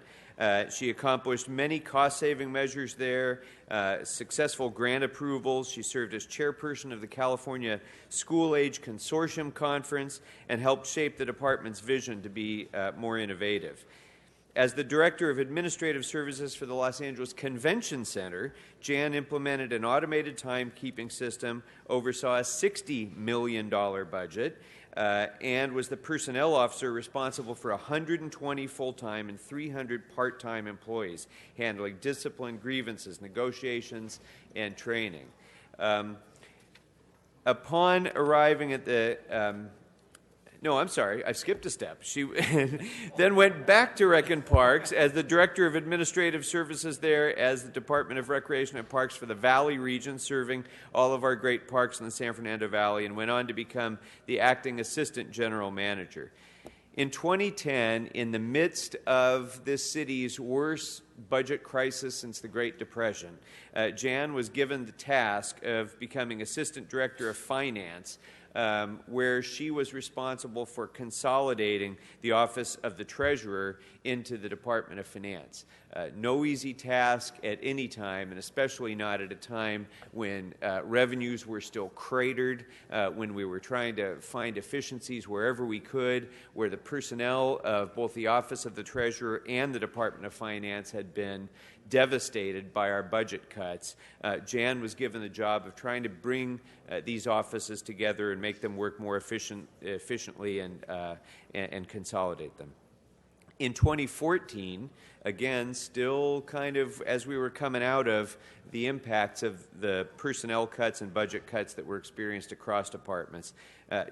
S22: She accomplished many cost-saving measures there, successful grant approvals. She served as chairperson of the California School Age Consortium Conference and helped shape the department's vision to be more innovative. As the Director of Administrative Services for the Los Angeles Convention Center, Jan implemented an automated timekeeping system, oversaw a $60 million budget, and was the personnel officer responsible for 120 full-time and 300 part-time employees, handling discipline, grievances, negotiations, and training. Upon arriving at the No, I'm sorry, I skipped a step. She then went back to Rec and Parks as the Director of Administrative Services there, as the Department of Recreation and Parks for the Valley region, serving all of our great parks in the San Fernando Valley, and went on to become the Acting Assistant General Manager. In 2010, in the midst of this city's worst budget crisis since the Great Depression, Jan was given the task of becoming Assistant Director of Finance, where she was responsible for consolidating the Office of the Treasurer into the Department of Finance. No easy task at any time, and especially not at a time when revenues were still cratered, when we were trying to find efficiencies wherever we could, where the personnel of both the Office of the Treasurer and the Department of Finance had been devastated by our budget cuts. Jan was given the job of trying to bring these offices together and make them work more efficiently and consolidate them. In 2014, again, still kind of as we were coming out of the impacts of the personnel cuts and budget cuts that were experienced across departments,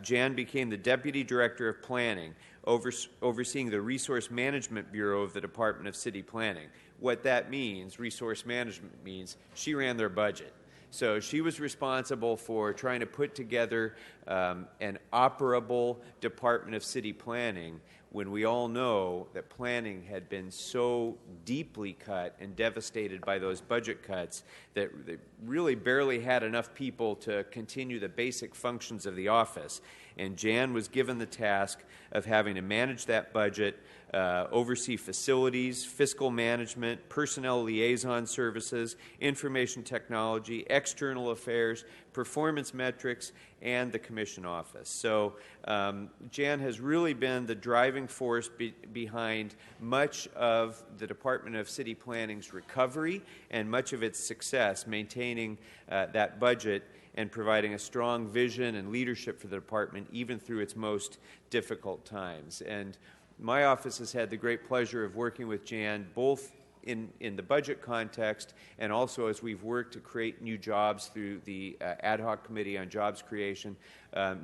S22: Jan became the Deputy Director of Planning, overseeing the Resource Management Bureau of the Department of City Planning. What that means, resource management means, she ran their budget. So she was responsible for trying to put together an operable Department of City Planning when we all know that planning had been so deeply cut and devastated by those budget cuts that they really barely had enough people to continue the basic functions of the office. And Jan was given the task of having to manage that budget, oversee facilities, fiscal management, personnel liaison services, information technology, external affairs, performance metrics, and the commission office. So Jan has really been the driving force behind much of the Department of City Planning's recovery and much of its success, maintaining that budget and providing a strong vision and leadership for the department even through its most difficult times. And my office has had the great pleasure of working with Jan both in the budget context and also as we've worked to create new jobs through the ad hoc committee on jobs creation.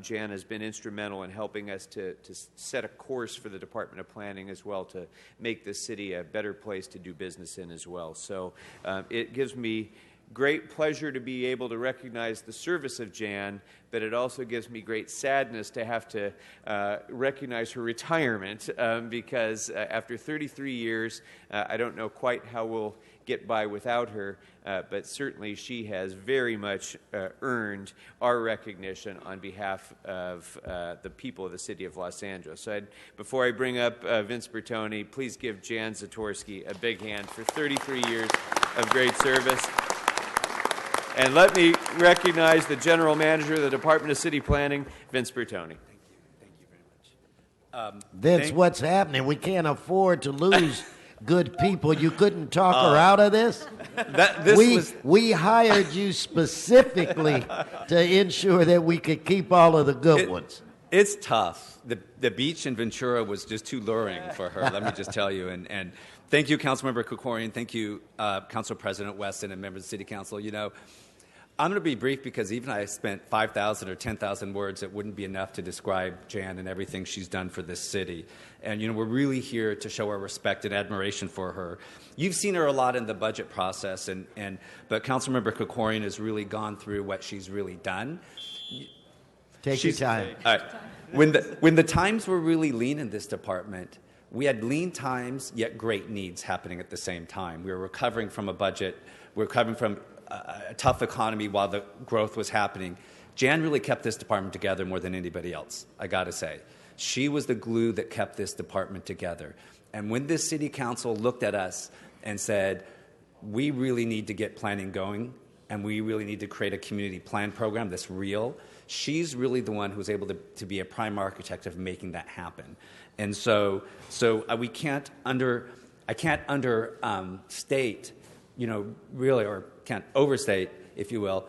S22: Jan has been instrumental in helping us to set a course for the Department of Planning as well, to make this city a better place to do business in as well. So it gives me great pleasure to be able to recognize the service of Jan, but it also gives me great sadness to have to recognize her retirement because after 33 years, I don't know quite how we'll get by without her, but certainly she has very much earned our recognition on behalf of the people of the city of Los Angeles. So before I bring up Vince Bertoni, please give Jan Zatorsky a big hand for 33 years of great service. And let me recognize the General Manager of the Department of City Planning, Vince Bertoni.
S7: Thank you very much. Vince, what's happening? We can't afford to lose good people. You couldn't talk her out of this? We hired you specifically to ensure that we could keep all of the good ones.
S13: It's tough. The beach in Ventura was just too luring for her, let me just tell you. And Thank you, Councilmember Krikorian. Thank you, Council President Weston and members of the City Council. You know, I'm going to be brief because even if I spent 5,000 or 10,000 words, it wouldn't be enough to describe Jan and everything she's done for this city. And, you know, we're really here to show our respect and admiration for her. You've seen her a lot in the budget process, but Councilmember Krikorian has really gone through what she's really done.
S7: Take your time.
S13: All right. When the times were really lean in this department, we had lean times, yet great needs happening at the same time. We were recovering from a budget. We were recovering from a tough economy while the growth was happening. Jan really kept this department together more than anybody else, I got to say. She was the glue that kept this department together. And when this city council looked at us and said, we really need to get planning going, and we really need to create a community plan program that's real, she's really the one who was able to be a prime architect of making that happen. And so I can't understate, you know, really, or can't overstate, if you will,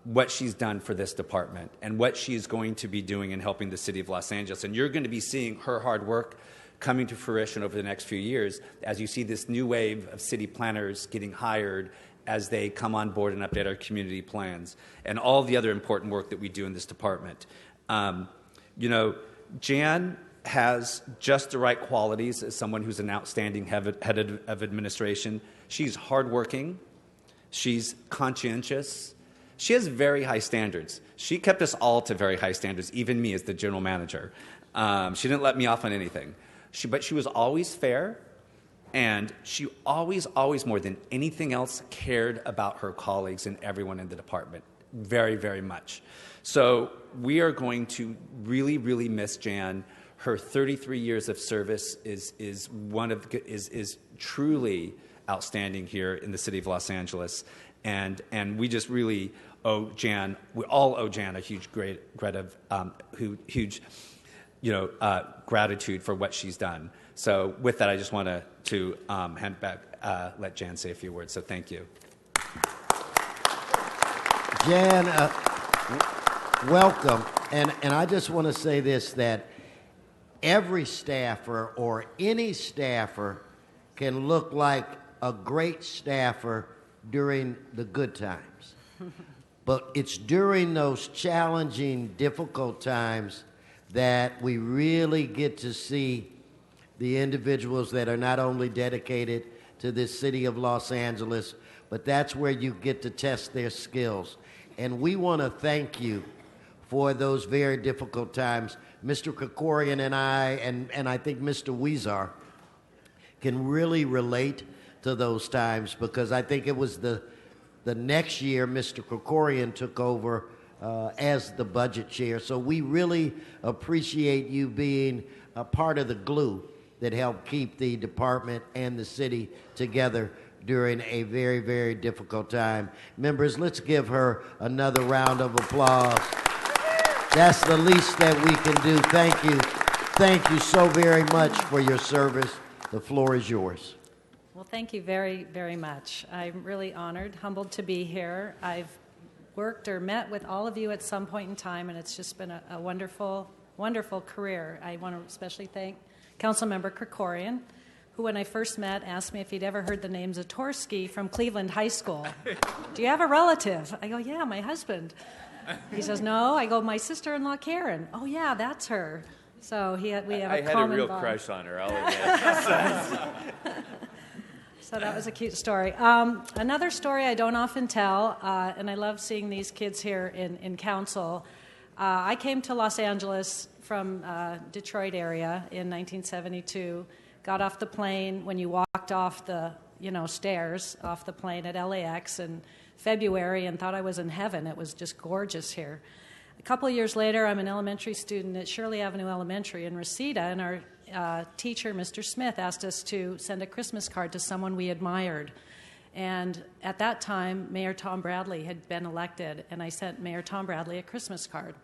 S13: what she's done for this department and what she's going to be doing in helping the city of Los Angeles. And you're going to be seeing her hard work coming to fruition over the next few years as you see this new wave of city planners getting hired as they come on board and update our community plans and all the other important work that we do in this department. You know, Jan has just the right qualities as someone who's an outstanding head of administration. She's hardworking. She's conscientious. She has very high standards. She kept us all to very high standards, even me as the general manager. She didn't let me off on anything. But she was always fair, and she always, more than anything else, cared about her colleagues and everyone in the department very, very much. So we are going to really, really miss Jan. Her 33 years of service is truly outstanding here in the city of Los Angeles, and we just really owe Jan. We all owe Jan a huge gratitude for what she's done. So with that, I just want to hand back, let Jan say a few words. So thank you.
S7: Jan, welcome. And I just want to say this, that every staffer or any staffer can look like a great staffer during the good times. But it's during those challenging, difficult times that we really get to see the individuals that are not only dedicated to this city of Los Angeles, but that's where you get to test their skills. And we want to thank you for those very difficult times. Mr. Krikorian and I, and I think Mr. Weezer, can really relate to those times, because I think it was the next year Mr. Krikorian took over as the budget chair. So we really appreciate you being a part of the glue that helped keep the department and the city together during a very, very difficult time. Members, let's give her another round of applause. That's the least that we can do. Thank you. Thank you so very much for your service. The floor is yours.
S16: Well, thank you very, very much. I'm really honored, humbled to be here. I've worked or met with all of you at some point in time, and it's just been a wonderful, wonderful career. I want to especially thank Councilmember Krikorian, who, when I first met, asked me if he'd ever heard the name Zatorsky from Cleveland High School. Do you have a relative? I go, yeah, my husband. He says, no. I go, my sister-in-law, Karen. Oh, yeah, that's her. So we have a common bond.
S14: I had a real crush on her, I'll admit.
S16: So that was a cute story. Another story I don't often tell, and I love seeing these kids here in council. I came to Los Angeles from Detroit area in 1972, got off the plane when you walked off the stairs off the plane at LAX in February and thought I was in heaven. It was just gorgeous here. A couple of years later, I'm an elementary student at Shirley Avenue Elementary in Reseda, and our teacher, Mr. Smith, asked us to send a Christmas card to someone we admired. And at that time, Mayor Tom Bradley had been elected, and I sent Mayor Tom Bradley a Christmas card.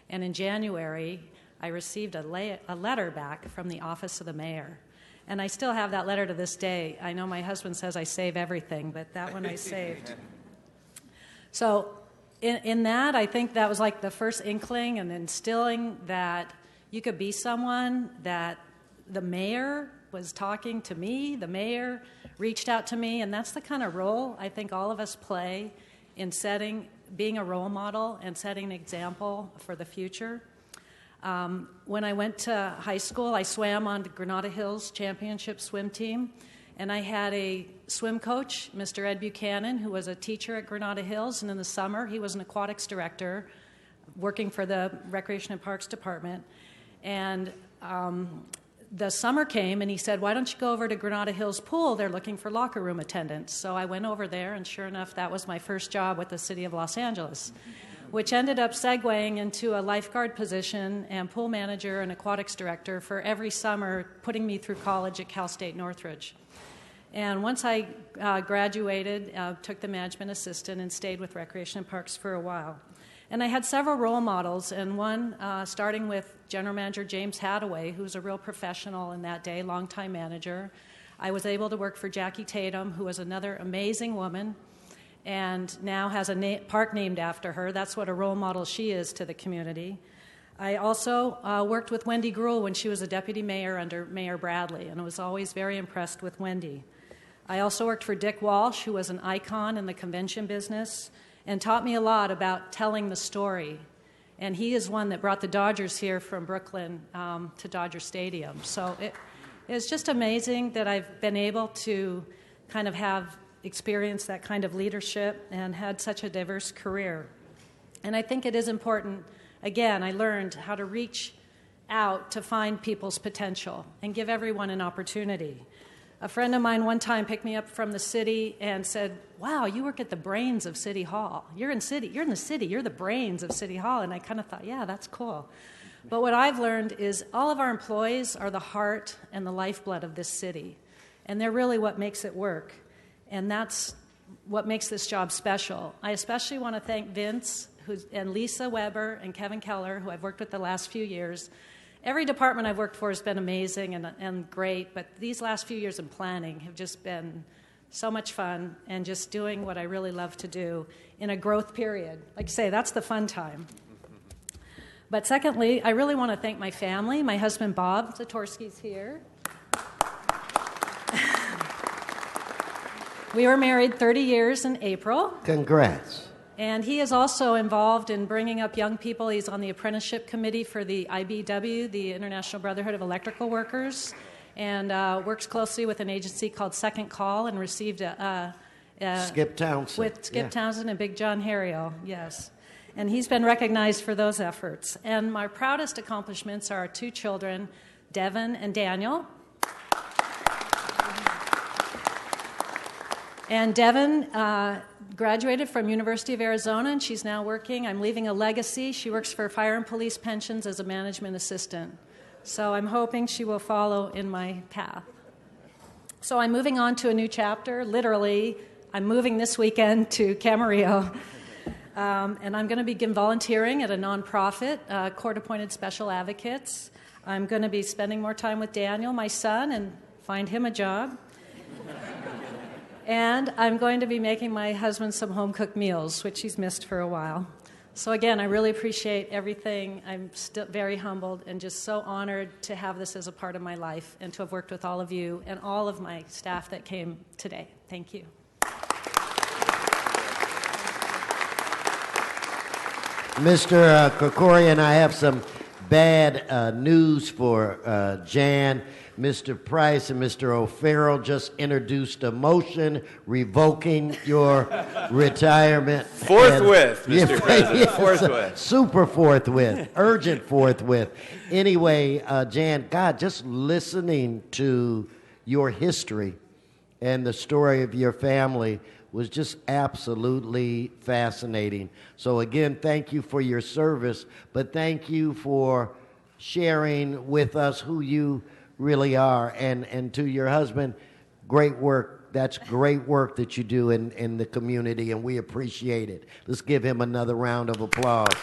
S16: And in January, I received a letter back from the office of the mayor. And I still have that letter to this day. I know my husband says I save everything, but that one I saved. So in that, I think that was like the first inkling and instilling that you could be someone that the mayor was talking to me. The mayor reached out to me, and that's the kind of role I think all of us play in being a role model and setting an example for the future. When I went to high school, I swam on the Granada Hills Championship swim team, and I had a swim coach, Mr. Ed Buchanan, who was a teacher at Granada Hills, and in the summer he was an aquatics director working for the Recreation and Parks Department. And the summer came, and he said, why don't you go over to Granada Hills Pool? They're looking for locker room attendants. So I went over there, and sure enough, that was my first job with the City of Los Angeles, which ended up segueing into a lifeguard position and pool manager and aquatics director for every summer, putting me through college at Cal State Northridge. And once I graduated, took the management assistant and stayed with Recreation and Parks for a while. And I had several role models, and one starting with General Manager James Hadaway, who was a real professional in that day, longtime manager. I was able to work for Jackie Tatum, who was another amazing woman, and now has a park named after her. That's what a role model she is to the community. I also worked with Wendy Gruhl when she was a deputy mayor under Mayor Bradley, and I was always very impressed with Wendy. I also worked for Dick Walsh, who was an icon in the convention business, and taught me a lot about telling the story. And he is one that brought the Dodgers here from Brooklyn to Dodger Stadium. So it's just amazing that I've been able to kind of have experienced that kind of leadership and had such a diverse career. And I think it is important, again, I learned how to reach out to find people's potential and give everyone an opportunity. A friend of mine one time picked me up from the city and said, wow, you work at the brains of City Hall. You're in the city, you're the brains of City Hall. And I kind of thought, yeah, that's cool. But what I've learned is all of our employees are the heart and the lifeblood of this city. And they're really what makes it work. And that's what makes this job special. I especially want to thank Vince and Lisa Weber and Kevin Keller, who I've worked with the last few years. Every department I've worked for has been amazing and great, but these last few years in planning have just been so much fun and just doing what I really love to do in a growth period. Like I say, that's the fun time. But secondly, I really want to thank my family. My husband, Bob Zatorsky's here. We were married 30 years in April.
S7: Congrats.
S16: And he is also involved in bringing up young people. He's on the apprenticeship committee for the IBW, the International Brotherhood of Electrical Workers, and works closely with an agency called Second Call and received
S7: Skip Townsend.
S16: With Skip Townsend and Big John Harriel, yes. And he's been recognized for those efforts. And my proudest accomplishments are our two children, Devin and Daniel. And Devin graduated from University of Arizona, and she's now working. I'm leaving a legacy. She works for Fire and Police Pensions as a management assistant. So I'm hoping she will follow in my path. So I'm moving on to a new chapter. Literally, I'm moving this weekend to Camarillo. And I'm going to begin volunteering at a nonprofit, court-appointed special advocates. I'm going to be spending more time with Daniel, my son, and find him a job. And I'm going to be making my husband some home-cooked meals, which he's missed for a while. So again, I really appreciate everything. I'm still very humbled and just so honored to have this as a part of my life and to have worked with all of you and all of my staff that came today. Thank you.
S7: Mr. Krikorian, I have some bad news for Jan. Mr. Price and Mr. O'Farrell just introduced a motion revoking your retirement.
S14: Forthwith, Mr. President, forthwith.
S7: Super forthwith, urgent forthwith. Anyway, Jan, God, just listening to your history and the story of your family was just absolutely fascinating. So again, thank you for your service, but thank you for sharing with us who you really are. And to your husband, great work. That's great work that you do in the community, and we appreciate it. Let's give him another round of applause.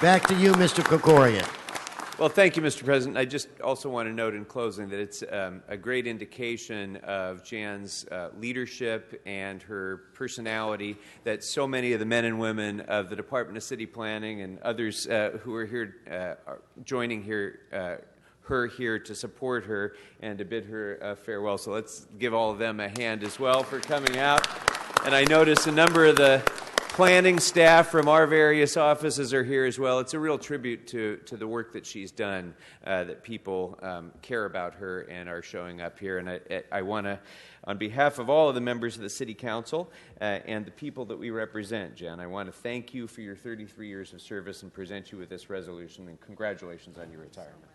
S7: Back to you, Mr. Krikorian.
S22: Well, thank you, Mr. President. I just also want to note in closing that it's a great indication of Jan's leadership and her personality that so many of the men and women of the Department of City Planning and others who are here joining here her here to support her and to bid her farewell. So let's give all of them a hand as well for coming out. And I notice a number of the planning staff from our various offices are here as well. It's a real tribute to the work that she's done, that people care about her and are showing up here. And I want to, on behalf of all of the members of the City Council and the people that we represent, Jen, I want to thank you for your 33 years of service and present you with this resolution, and congratulations on your retirement.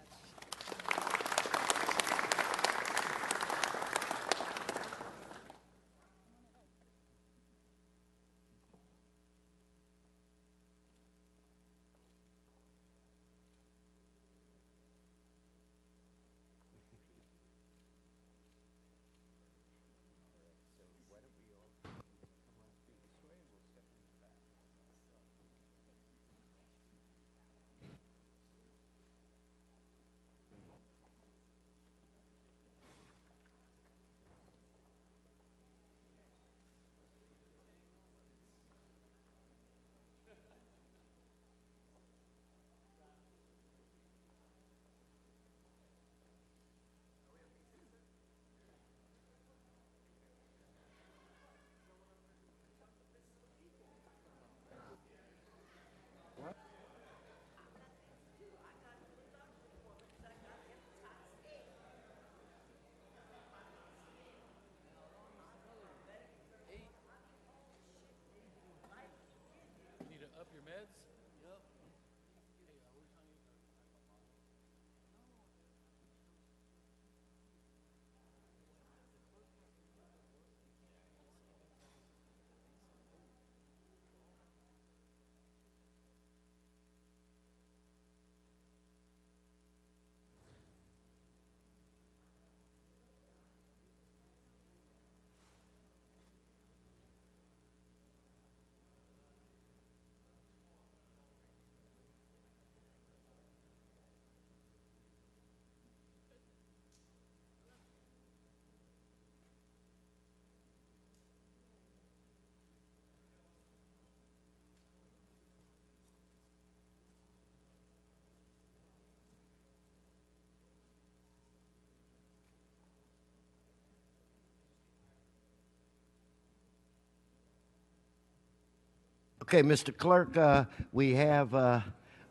S7: Okay, Mr. Clerk, we have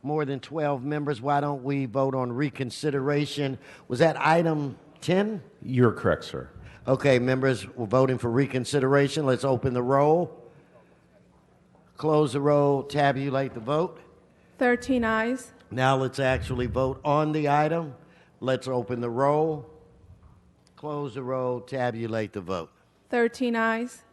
S7: more than 12 members. Why don't we vote on reconsideration? Was that item 10?
S9: You're correct, sir.
S7: Okay, members, we're voting for reconsideration. Let's open the roll. Close the roll. Tabulate the vote.
S15: 13 ayes.
S7: Now let's actually vote on the item. Let's open the roll. Close the roll. Tabulate the vote.
S15: 13 ayes.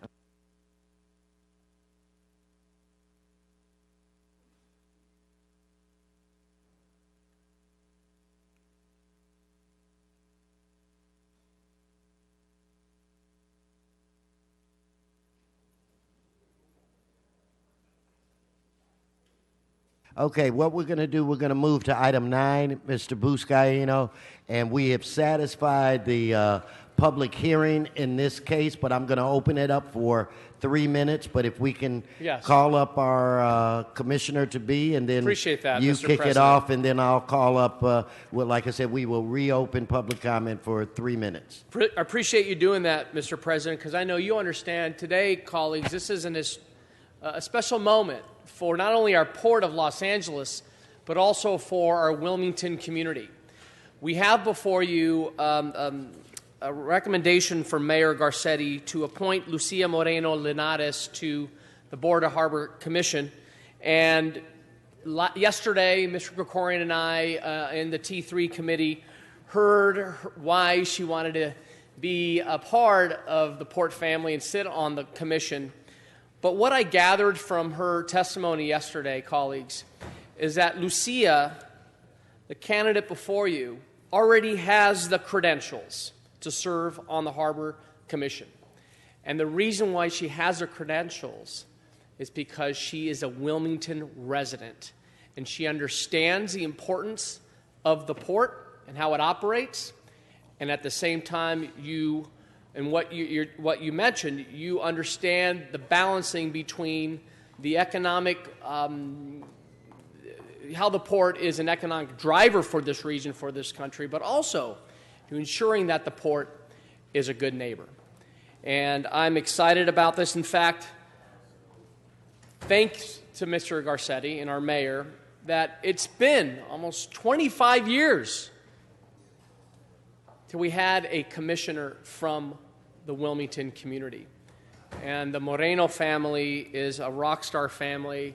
S7: Okay, what we're going to do, we're going to move to item 9, Mr. Buscaino, and we have satisfied the public hearing in this case, but I'm going to open it up for 3 minutes. But if we can call up our commissioner-to-be, and then
S8: Appreciate that,
S7: you
S8: Mr.
S7: kick
S8: President.
S7: it off, and then I'll call up, well, like I said, we will reopen public comment for 3 minutes.
S8: I appreciate you doing that, Mr. President, because I know you understand today, colleagues, this is a special moment for not only our Port of Los Angeles, but also for our Wilmington community. We have before you a recommendation from Mayor Garcetti to appoint Lucia Moreno Linares to the Board of Harbor Commission. And yesterday, Mr. Krikorian and I in the T3 committee heard why she wanted to be a part of the Port family and sit on the commission. But what I gathered from her testimony yesterday, colleagues, is that Lucia, the candidate before you, already has the credentials to serve on the Harbor Commission. And the reason why she has the credentials is because she is a Wilmington resident, and she understands the importance of the port and how it operates. And at the same time, what you mentioned, you understand the balancing between the economic how the port is an economic driver for this region, for this country, but also to ensuring that the port is a good neighbor. And I'm excited about this. In fact, thanks to Mr. Garcetti and our mayor, that it's been almost 25 years till we had a commissioner from the Wilmington community. And the Moreno family is a rock star family,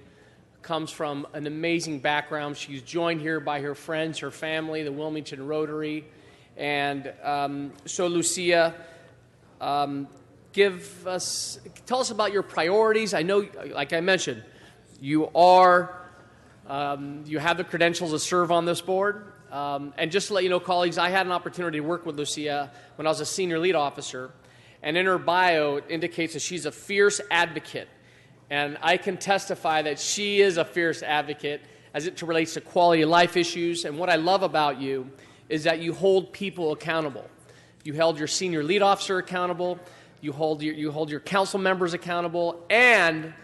S8: comes from an amazing background. She's joined here by her friends, her family, the Wilmington Rotary. And so, Lucia, tell us about your priorities. I know, like I mentioned, you have the credentials to serve on this board. And just to let you know, colleagues, I had an opportunity to work with Lucia when I was a senior lead officer. And in her bio, it indicates that she's a fierce advocate. And I can testify that she is a fierce advocate as it relates to quality of life issues. And what I love about you is that you hold people accountable. You held your senior lead officer accountable. You hold your council members accountable. And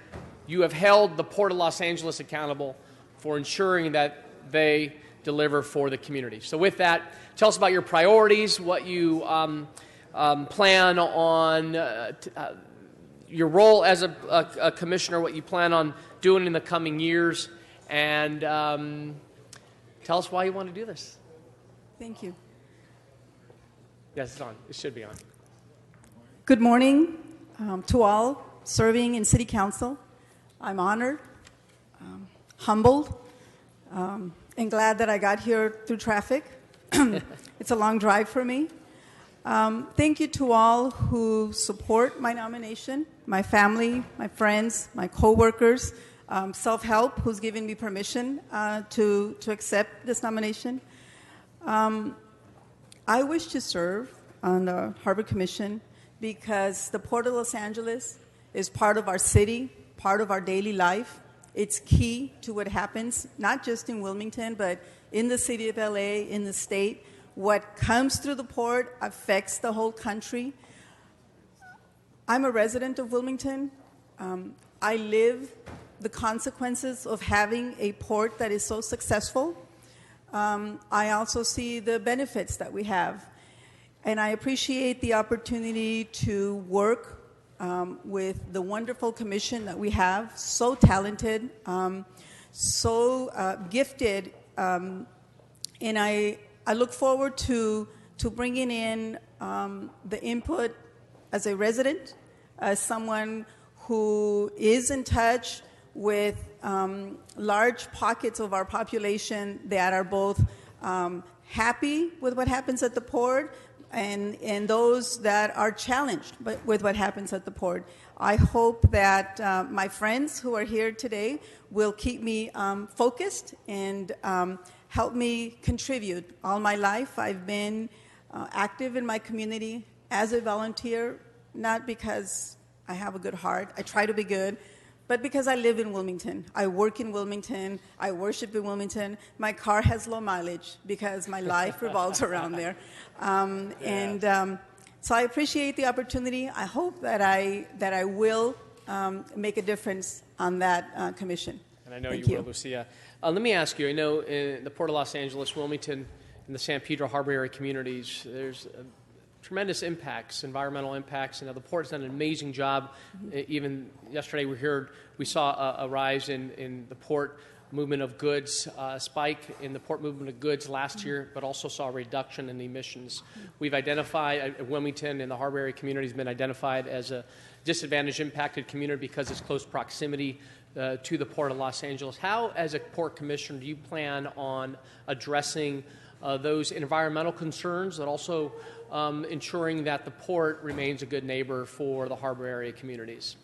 S8: you have held the Port of Los Angeles accountable for ensuring that they deliver for the community. So with that, tell us about your priorities, what you plan on, your role as a commissioner, what you plan on doing in the coming years, and tell us why you want to do this.
S17: Thank you.
S8: Yes, it's on. It should be on.
S17: Good morning to all serving in City Council. I'm honored, humbled, and glad that I got here through traffic. It's a long drive for me. Thank you to all who support my nomination, my family, my friends, my coworkers, Self-Help, who's given me permission to accept this nomination. I wish to serve on the Harbor Commission because the Port of Los Angeles is part of our city, part of our daily life. It's key to what happens, not just in Wilmington, but in the city of LA, in the state. What comes through the port affects the whole country. I'm a resident of Wilmington. I live the consequences of having a port that is so successful. I also see the benefits that we have. And I appreciate the opportunity to work with the wonderful commission that we have, so talented, so gifted. And I look forward to bringing in the input as a resident, as someone who is in touch with large pockets of our population that are both happy with what happens at the port and those that are challenged with what happens at the port. I hope that my friends who are here today will keep me focused and help me contribute. All my life I've been active in my community as a volunteer, not because I have a good heart, I try to be good, but because I live in Wilmington. I work in Wilmington, I worship in Wilmington. My car has low mileage because my life revolves around there. So I appreciate the opportunity. I hope that I will make a difference on that commission.
S8: And I know
S17: Thank
S8: you will, Lucia. Let me ask you, I know in the Port of Los Angeles, Wilmington, and the San Pedro Harbor area communities, there's tremendous impacts, environmental impacts. The port's done an amazing job. Even yesterday we saw a rise in the port movement of goods, spike in the port movement of goods last year, but also saw a reduction in emissions. We've identified, Wilmington and the harbor area community has been identified as a disadvantaged impacted community because of its close proximity to the Port of Los Angeles. How, as a port commissioner, do you plan on addressing those environmental concerns and also ensuring that the port remains a good neighbor for the harbor area communities?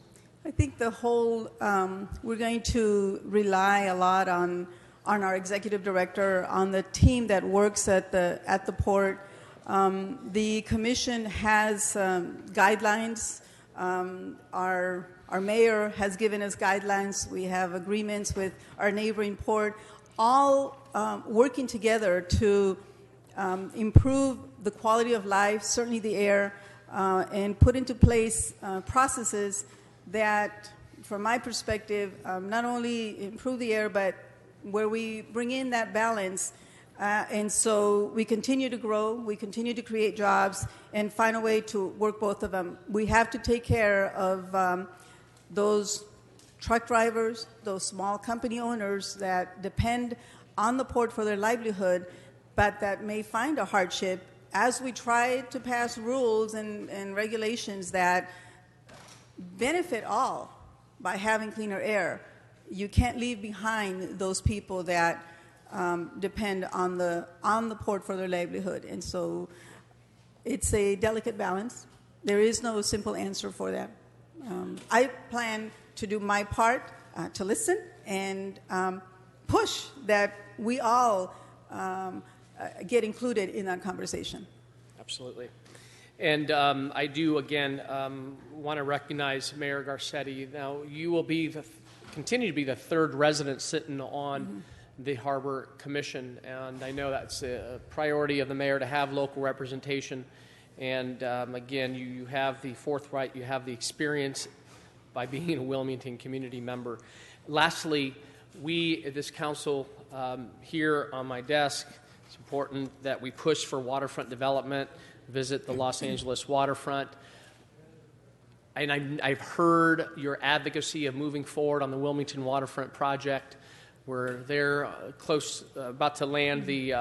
S17: I think we're going to rely a lot on our executive director, on the team that works at the port. The commission has guidelines. Our mayor has given us guidelines. We have agreements with our neighboring port, all working together to improve the quality of life, certainly the air, and put into place processes that, from my perspective, not only improve the air, but where we bring in that balance. And so we continue to grow, we continue to create jobs, and find a way to work both of them. We have to take care of those truck drivers, those small company owners that depend on the port for their livelihood, but that may find a hardship as we try to pass rules and regulations that benefit all by having cleaner air. You can't leave behind those people that depend on the port for their livelihood. And so it's a delicate balance. There is no simple answer for that. I plan to do my part to listen and push that we all get included in that conversation.
S8: Absolutely. And I do, again, want to recognize Mayor Garcetti. Now, you will continue to be the third resident sitting on the Harbor Commission, and I know that's a priority of the mayor to have local representation. And again, you have the forthright, you have the experience by being a Wilmington community member. Lastly, we at this council here on my desk, it's important that we push for waterfront development, visit the Los Angeles waterfront. And I've heard your advocacy of moving forward on the Wilmington waterfront project. They're about to land the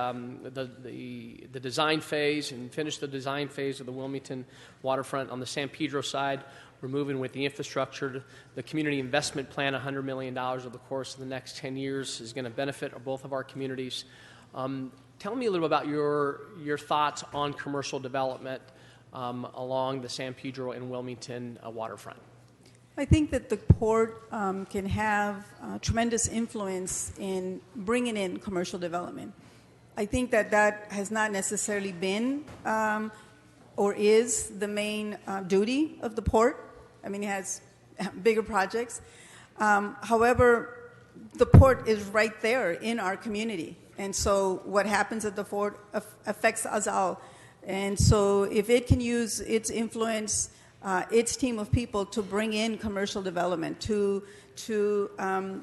S8: design phase and finish the design phase of the Wilmington waterfront on the San Pedro side. We're moving with the infrastructure. The community investment plan, $100 million over the course of the next 10 years, is going to benefit both of our communities. Tell me a little about your thoughts on commercial development along the San Pedro and Wilmington waterfront.
S17: I think that the port can have tremendous influence in bringing in commercial development. I think that has not necessarily been or is the main duty of the port. I mean, it has bigger projects. However, the port is right there in our community. And so what happens at the port affects us all. And so if it can use its influence, its team of people to bring in commercial development, to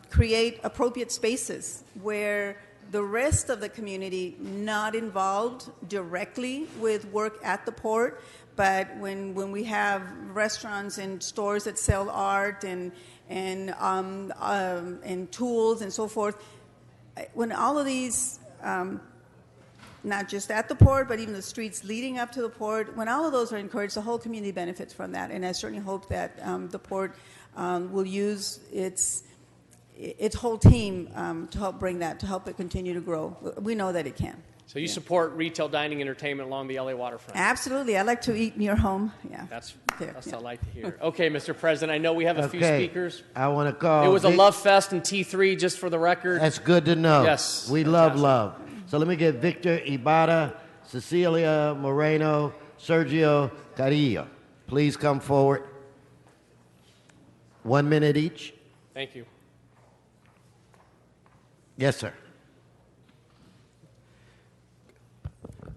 S17: create appropriate spaces where the rest of the community not involved directly with work at the port, but when we have restaurants and stores that sell art and tools and so forth, when all of these, not just at the port, but even the streets leading up to the port, when all of those are encouraged, the whole community benefits from that. And I certainly hope that the port will use its whole team to help bring that, to help it continue to grow. We know that it can.
S8: So you support retail dining entertainment along the LA waterfront?
S17: Absolutely. I like to eat near home. Yeah.
S8: That's what I like to hear. Okay, Mr. President, I know we have a few speakers.
S7: I want to call.
S8: It was a love fest in T3, just for the record.
S7: That's good to know.
S8: Yes.
S7: We love. So let me get Victor Ibarra, Cecilia Moreno, Sergio Carrillo. Please come forward. 1 minute each.
S8: Thank you.
S7: Yes, sir.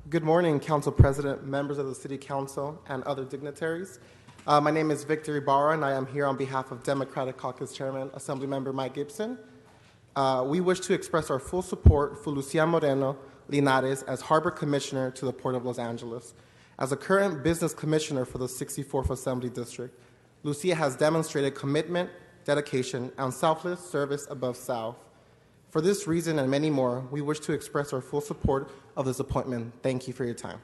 S1: Good morning, Council President, members of the City Council, and other dignitaries. My name is Victor Ibarra, and I am here on behalf of Democratic Caucus Chairman, Assemblymember Mike Gibson. We wish to express our full support for Lucia Moreno Linares as Harbor Commissioner to the Port of Los Angeles. As a current business commissioner for the 64th Assembly District, Lucia has demonstrated commitment, dedication, and selfless service above South. For this reason and many more, we wish to express our full support of this appointment. Thank you for your time.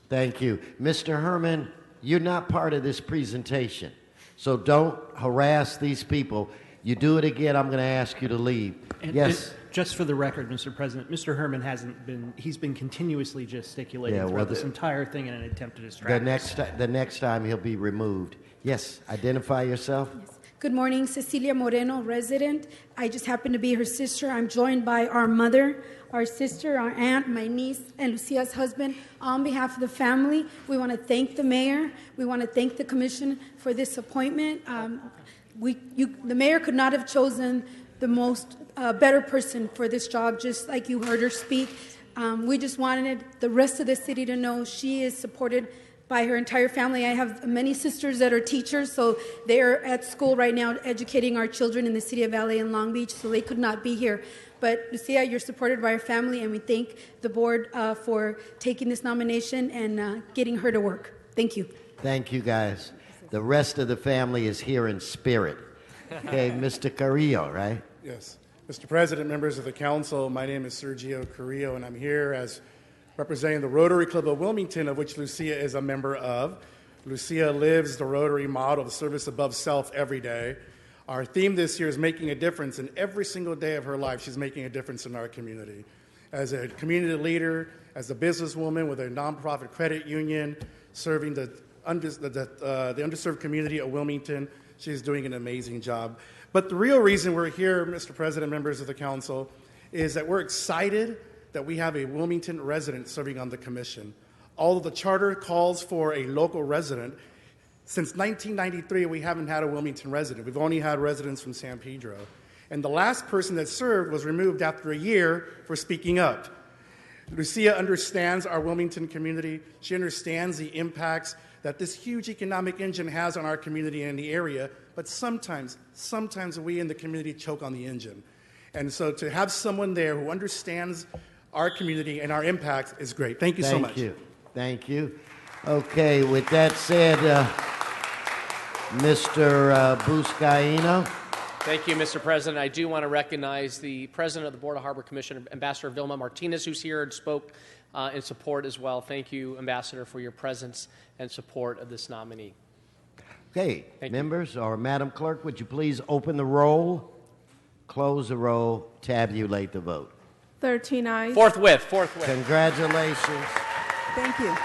S7: Thank you. Mr. Herman, you're not part of this presentation, so don't harass these people. You do it again, I'm going to ask you to leave.
S23: Yes. Just for the record, Mr. President, Mr. Herman he's been continuously gesticulating throughout this entire thing in an attempt to distract us.
S7: The next time he'll be removed. Yes, identify yourself.
S18: Yes. Good morning, Cecilia Moreno, resident. I just happen to be her sister. I'm joined by our mother, our sister, our aunt, my niece, and Lucia's husband. On behalf of the family, we want to thank the mayor. We want to thank the commission for this appointment. The mayor could not have chosen the most better person for this job, just like you heard her speak. We just wanted the rest of the city to know she is supported by her entire family. I have many sisters that are teachers, so they're at school right now educating our children in the city of LA and Long Beach, so they could not be here. But Lucia, you're supported by our family, and we thank the board for taking this nomination and getting her to work. Thank you.
S7: Thank you, guys. The rest of the family is here in spirit. Okay, Mr. Carrillo, right?
S3: Yes. Mr. President, members of the council, my name is Sergio Carrillo, and I'm here as representing the Rotary Club of Wilmington, of which Lucia is a member of. Lucia lives the Rotary model of service above self every day. Our theme this year is making a difference, and every single day of her life, she's making a difference in our community. As a community leader, as a businesswoman with a nonprofit credit union, serving the underserved community of Wilmington, she's doing an amazing job. But the real reason we're here, Mr. President, members of the council, is that we're excited that we have a Wilmington resident serving on the commission. Although the charter calls for a local resident, since 1993, we haven't had a Wilmington resident. We've only had residents from San Pedro. And the last person that served was removed after a year for speaking up. Lucia understands our Wilmington community. She understands the impacts that this huge economic engine has on our community and the area, but sometimes we in the community choke on the engine. And so to have someone there who understands our community and our impact is great. Thank you so much.
S7: Thank you. Okay, with that said, Mr. Buscaino.
S8: Thank you, Mr. President. I do want to recognize the President of the Board of Harbor Commission, Ambassador Vilma Martinez, who's here and spoke in support as well. Thank you, Ambassador, for your presence and support of this nominee.
S7: Okay, members, or Madam Clerk, would you please open the roll, close the roll, tabulate the vote.
S15: 13 ayes.
S8: Forthwith.
S7: Congratulations.
S17: Thank you.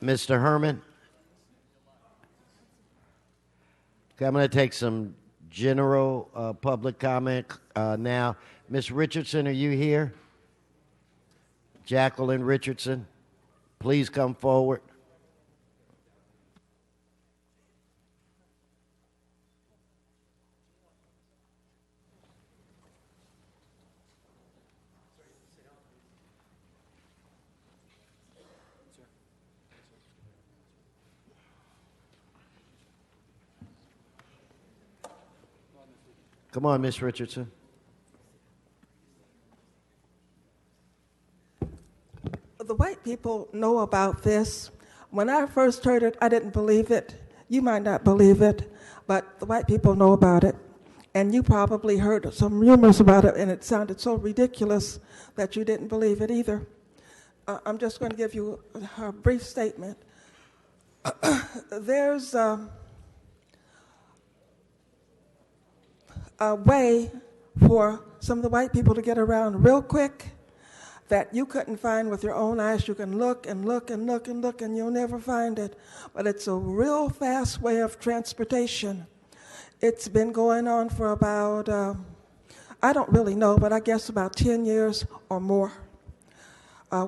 S7: Mr. Herman? Okay, I'm going to take some general public comment now. Ms. Richardson, are you here? Jacqueline Richardson, please come forward. Come on, Ms. Richardson.
S4: The white people know about this. When I first heard it, I didn't believe it. You might not believe it, but the white people know about it. And you probably heard some rumors about it, and it sounded so ridiculous that you didn't believe it either. I'm just going to give you a brief statement. There's a way for some of the white people to get around real quick that you couldn't find with your own eyes. You can look and look and look and look, and you'll never find it. But it's a real fast way of transportation. It's been going on for about, I don't really know, but I guess about 10 years or more.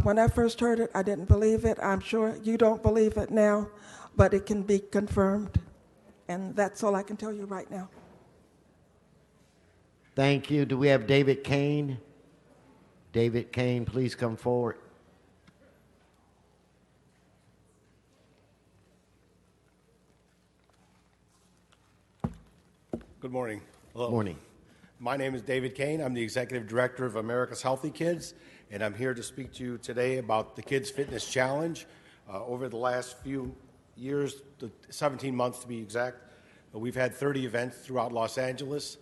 S4: When I first heard it, I didn't believe it. I'm sure you don't believe it now, but it can be confirmed. And that's all I can tell you right now.
S7: Thank you. Do we have David Kane? David Kane, please come forward.
S19: Good morning. Hello.
S7: Morning.
S19: My name is David Kane. I'm the Executive Director of America's Healthy Kids, and I'm here to speak to you today about the Kids Fitness Challenge. Over the last few years, 17 months to be exact, we've had 30 events throughout Los Angeles,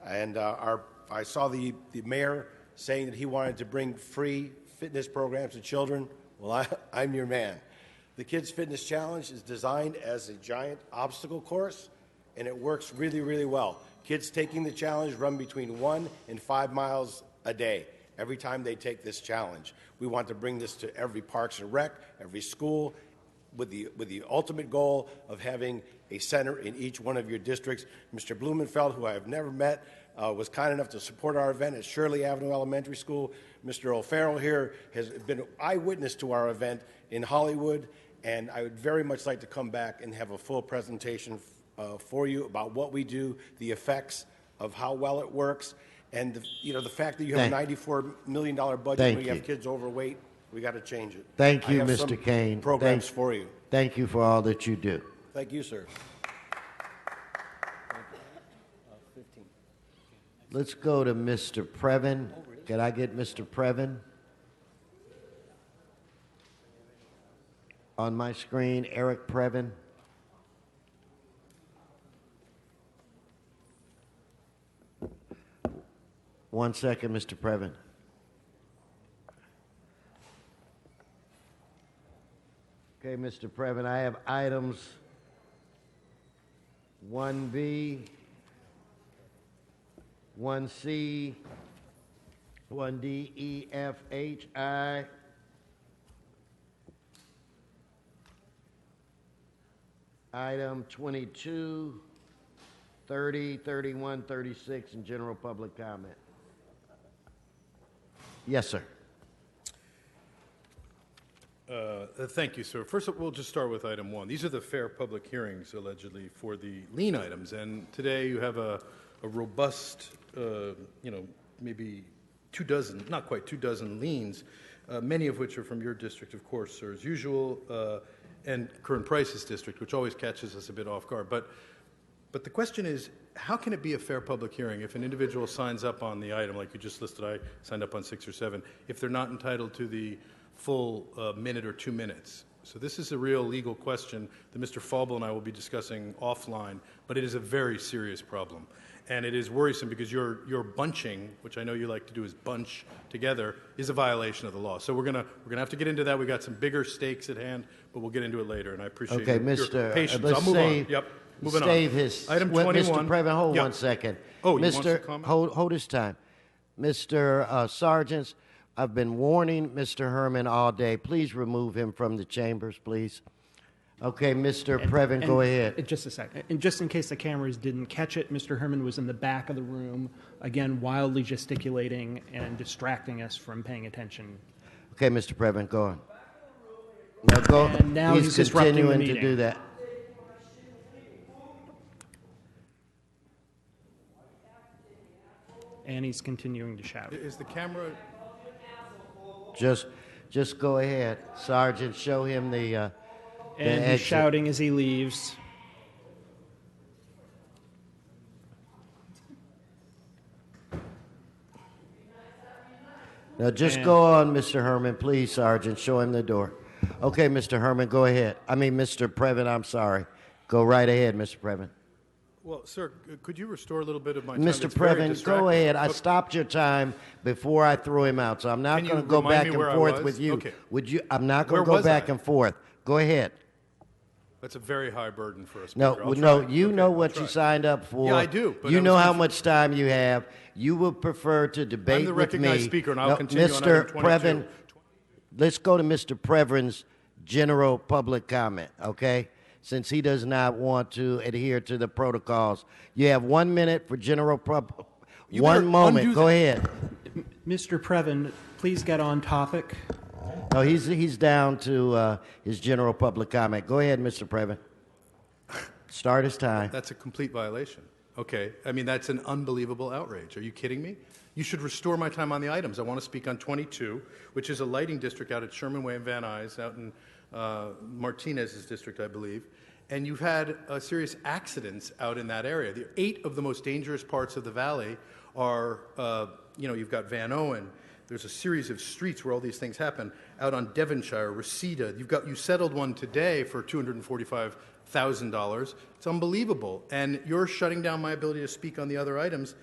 S19: and I saw the mayor saying that he wanted to bring free fitness programs to children. Well, I'm your man. The Kids Fitness Challenge is designed as a giant obstacle course, and it works really, really well. Kids taking the challenge run between 1 and 5 miles a day every time they take this challenge. We want to bring this to every Parks and Rec, every school, with the ultimate goal of having a center in each one of your districts. Mr. Blumenfeld, who I have never met, was kind enough to support our event at Shirley Avenue Elementary School. Mr. O'Farrell here has been an eyewitness to our event in Hollywood, and I would very much like to come back and have a full presentation for you about what we do, the effects of how well it works, and the fact that you have a $94 million budget when you have kids overweight. We got to change it.
S7: Thank you,
S19: I have
S7: Mr.
S19: some
S7: Kane.
S19: Programs for you.
S7: Thank you for all that you do.
S19: Thank you, sir.
S7: Let's go to Mr. Previn. Can I get Mr. Previn on my screen? Eric Previn. One second, Mr. Previn. Okay, Mr. Previn, I have items 1B, 1C, 1D, E, F, H, I, item 22, 30, 31, 36, and general public comment. Yes, sir.
S2: Thank you, sir. First, we'll just start with item 1. These are the fair public hearings, allegedly, for the lien items. And today you have a robust, maybe 24, not quite 24 liens, many of which are from your district, of course, sir, as usual, and Current Price's district, which always catches us a bit off guard. But the question is, how can it be a fair public hearing if an individual signs up on the item, like you just listed, I signed up on 6 or 7, if they're not entitled to the full minute or 2 minutes? So this is a real legal question that Mr. Falble and I will be discussing offline, but it is a very serious problem. And it is worrisome because your bunching, which I know you like to do is bunch together, is a violation of the law. So we're gonna have to get into that. We got some bigger stakes at hand, but we'll get into it later. And I appreciate your patience.
S7: Let's
S2: I'll move on. Yep. Moving
S7: save
S2: on.
S7: his
S2: Item 21.
S7: Mr. Previn, hold
S2: Yep.
S7: 1 second.
S2: Oh, you want
S7: Mr.
S2: to comment?
S7: Hold his time. Mr. Sargent, I've been warning Mr. Herman all day. Please remove him from the chambers, please. Okay, Mr. Previn, go ahead.
S23: Just a second. And just in case the cameras didn't catch it, Mr. Herman was in the back of the room, again, wildly gesticulating and distracting us from paying attention.
S7: Okay, Mr. Previn, go on. Now go.
S23: And now he's disrupting the
S7: continuing to
S23: meeting.
S7: do that.
S23: And he's continuing to shout.
S2: Is the camera...
S7: Just go ahead, Sergeant. Show him the
S23: And he's
S7: exit.
S23: shouting as he leaves.
S7: Now just go on, Mr. Herman, please, Sergeant. Show him the door. Okay, Mr. Herman, go ahead. I mean, Mr. Previn, I'm sorry. Go right ahead, Mr. Previn.
S2: Well, sir, could you restore a little bit of my time?
S7: Mr.
S2: It's very
S7: Previn,
S2: distracting.
S7: go ahead. I
S2: Okay.
S7: stopped your time before I threw him out, so I'm not
S2: Can you
S7: going to go
S2: remind
S7: back
S2: me
S7: and
S2: where I
S7: forth
S2: was?
S7: with you.
S2: Okay.
S7: Would you? I'm not going
S2: Where
S7: to go
S2: was
S7: back
S2: I?
S7: and forth. Go ahead.
S2: That's a very high burden for us.
S7: No,
S2: Speaker. I'll
S7: no,
S2: try.
S7: you
S2: Okay,
S7: know
S2: I'll
S7: what
S2: try.
S7: you signed up for.
S2: Yeah, I do, but
S7: you
S2: I
S7: know
S2: was
S7: how
S2: conf-
S7: much time you have. You will prefer to debate
S2: the
S7: with me.
S2: recognized speaker, and I'll
S7: No,
S2: continue on
S7: Mr.
S2: item 22.
S7: Previn, let's go to Mr. Previn's general public comment, okay? Since he does not want to adhere to the protocols. You have 1 minute for general
S23: You
S7: One
S23: better
S7: moment.
S23: undo
S7: Go
S23: that.
S7: ahead.
S23: Mr. Previn, please get on topic.
S7: No, he's down to his general public comment. Go ahead, Mr. Previn. Start his time.
S2: That's a complete violation. Okay. I mean, that's an unbelievable outrage. Are you kidding me? You should restore my time on the items. I want to speak on 22, which is a lighting district out at Sherman Way and Van Nuys, out in Martinez's district, I believe. And you've had serious accidents out in that area. The 8 of the most dangerous parts of the valley are, you've got Van Owen. There's a series of streets where all these things happen. Out on Devonshire, Reseda. You settled one today for $245,000. It's unbelievable. And you're shutting down my ability to speak on the other items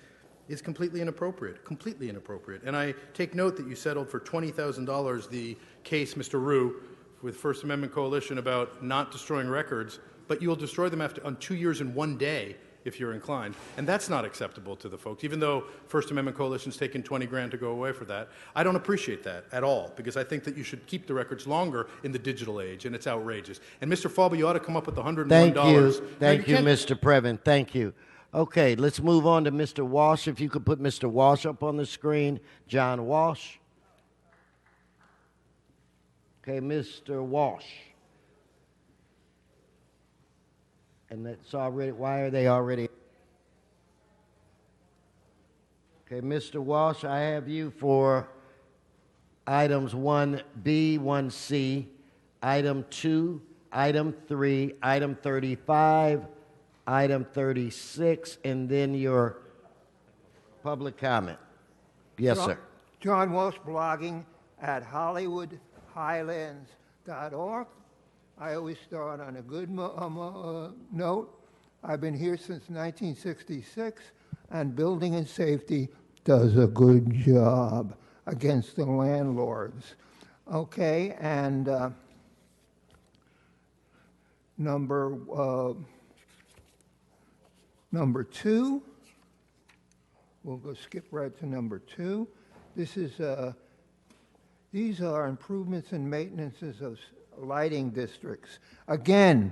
S2: is completely inappropriate. Completely inappropriate. And I take note that you settled for $20,000 the case, Mr. Rue, with First Amendment Coalition about not destroying records, but you will destroy them on 2 years and 1 day if you're inclined. And that's not acceptable to the folks, even though First Amendment Coalition's taken $20,000 to go away for that. I don't appreciate that at all, because I think that you should keep the records longer in the digital age, and it's outrageous. And Mr. Falby, you ought to come up with $101.
S7: Thank you.
S2: Now,
S7: Thank you,
S2: can't-
S7: Mr. Previn. Thank you. Okay, let's move on to Mr. Walsh. If you could put Mr. Walsh up on the screen. John Walsh. Okay, Mr. Walsh. And that's already, why are they already? Okay, Mr. Walsh, I have you for items 1B, 1C, item 2, item 3, item 35, item 36, and then your public comment. Yes, sir.
S5: John Walsh, blogging at HollywoodHighlands.org. I always start on a good note. I've been here since 1966, and Building and Safety does a good job against the landlords. Okay, and number 2, we'll go skip right to number 2. This is these are improvements and maintenances of lighting districts. Again,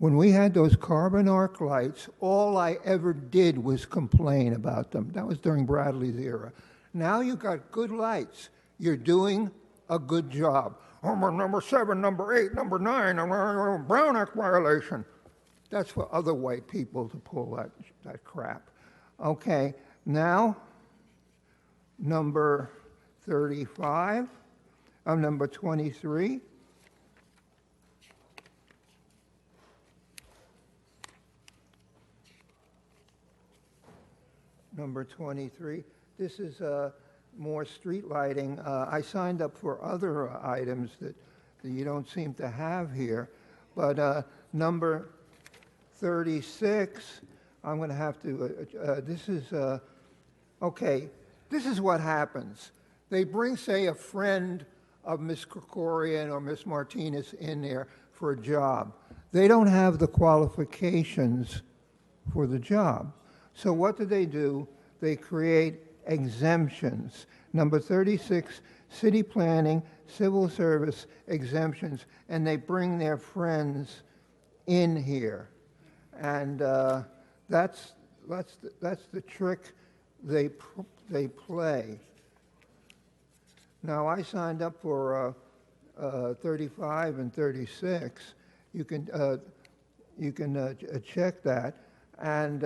S5: when we had those carbon arc lights, all I ever did was complain about them. That was during Bradley's era. Now you got good lights. You're doing a good job. Oh, number 7, number 8, number 9, Brown Act violation. That's for other white people to pull that crap. Okay, now number 35, number 23. Number 23. This is more street lighting. I signed up for other items that you don't seem to have here, but number 36, I'm going to have to, this is, okay, this is what happens. They bring, say, a friend of Miss Krikorian or Miss Martinez in there for a job. They don't have the qualifications for the job. So what do? They create exemptions. Number 36, city planning, civil service exemptions, and they bring their friends in here. And that's the trick they play. Now, I signed up for 35 and 36. You can check that. And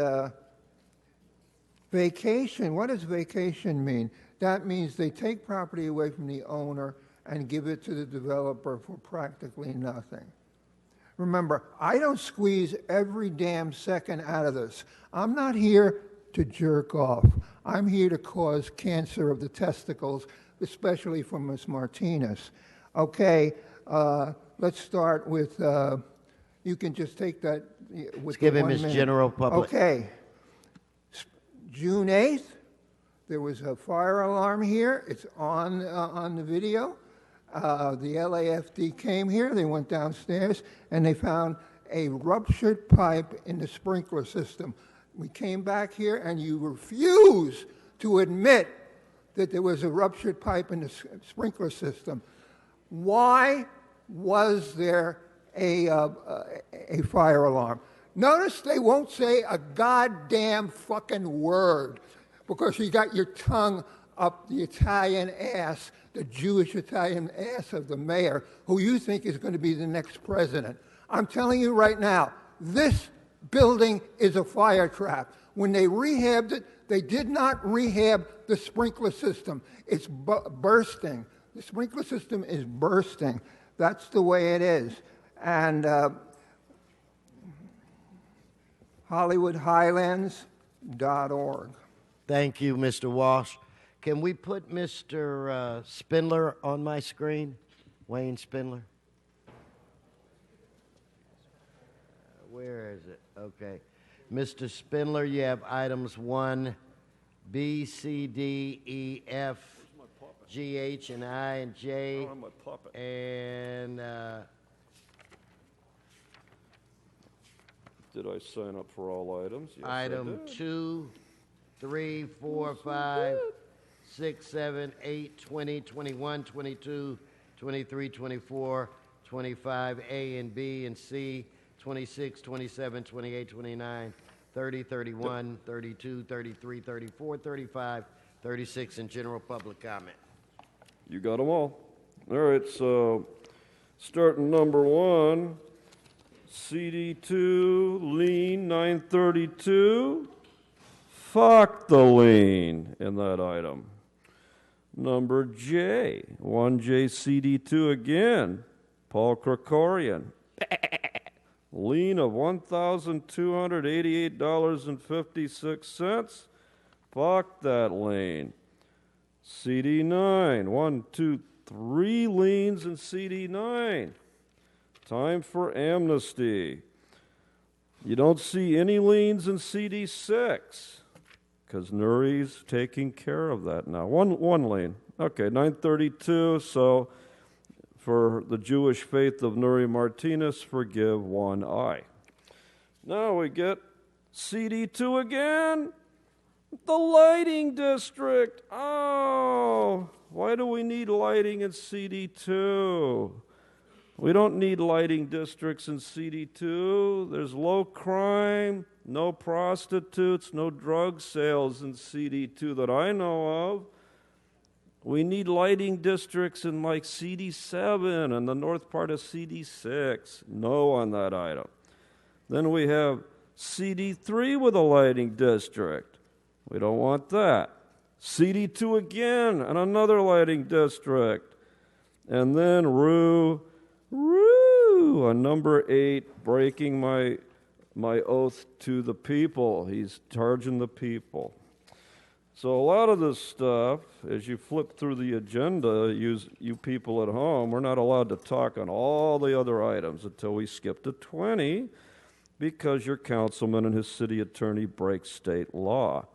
S5: vacation, what does vacation mean? That means they take property away from the owner and give it to the developer for practically nothing. Remember, I don't squeeze every damn second out of this. I'm not here to jerk off. I'm here to cause cancer of the testicles, especially for Ms. Martinez. Okay, let's start with, you can just take that with
S7: Let's give him his general public.
S5: Okay. June 8th, there was a fire alarm here. It's on the video. The LAFD came here. They went downstairs, and they found a ruptured pipe in the sprinkler system. We came back here, and you refuse to admit that there was a ruptured pipe in the sprinkler system. Why was there a fire alarm? Notice they won't say a goddamn fucking word because you got your tongue up the Italian ass, the Jewish Italian ass of the mayor, who you think is going to be the next president. I'm telling you right now, this building is a fire trap. When they rehabbed it, they did not rehab the sprinkler system. It's bursting. The sprinkler system is bursting. That's the way it is. And HollywoodHighlands.org.
S7: Thank you, Mr. Walsh. Can we put Mr. Spindler on my screen? Wayne Spindler? Where is it? Okay. Mr. Spindler, you have items 1, B, C, D, E, F, G, H, and I, and J. And
S20: did I sign up for all items? Yes,
S7: item 2, 3, 4, 5, 6, 7, 8, 20, 21, 22, 23, 24, 25, A and B and C, 26, 27, 28, 29, 30, 31, 32, 33, 34, 35, 36, and general public comment.
S20: You got them all. All right, so starting number 1, CD2, lien 932. Fuck the lien in that item. Number J, 1JCD2 again, Paul Krikorian. Lien of $1,288.56. Fuck that lien. CD9, 1, 2, 3 liens in CD9. Time for amnesty. You don't see any liens in CD6 because Nuri's taking care of that now. One lien. Okay, 932. So for the Jewish faith of Nuri Martinez, forgive one eye. Now we get CD2 again. The lighting district. Oh, why do we need lighting in CD2? We don't need lighting districts in CD2. There's low crime, no prostitutes, no drug sales in CD2 that I know of. We need lighting districts in like CD7 and the north part of CD6. No on that item. Then we have CD3 with a lighting district. We don't want that. CD2 again and another lighting district. And then on number 8, breaking my oath to the people. He's charging the people. So a lot of this stuff, as you flip through the agenda, you people at home, we're not allowed to talk on all the other items until we skip to 20 because your councilman and his city attorney break state law.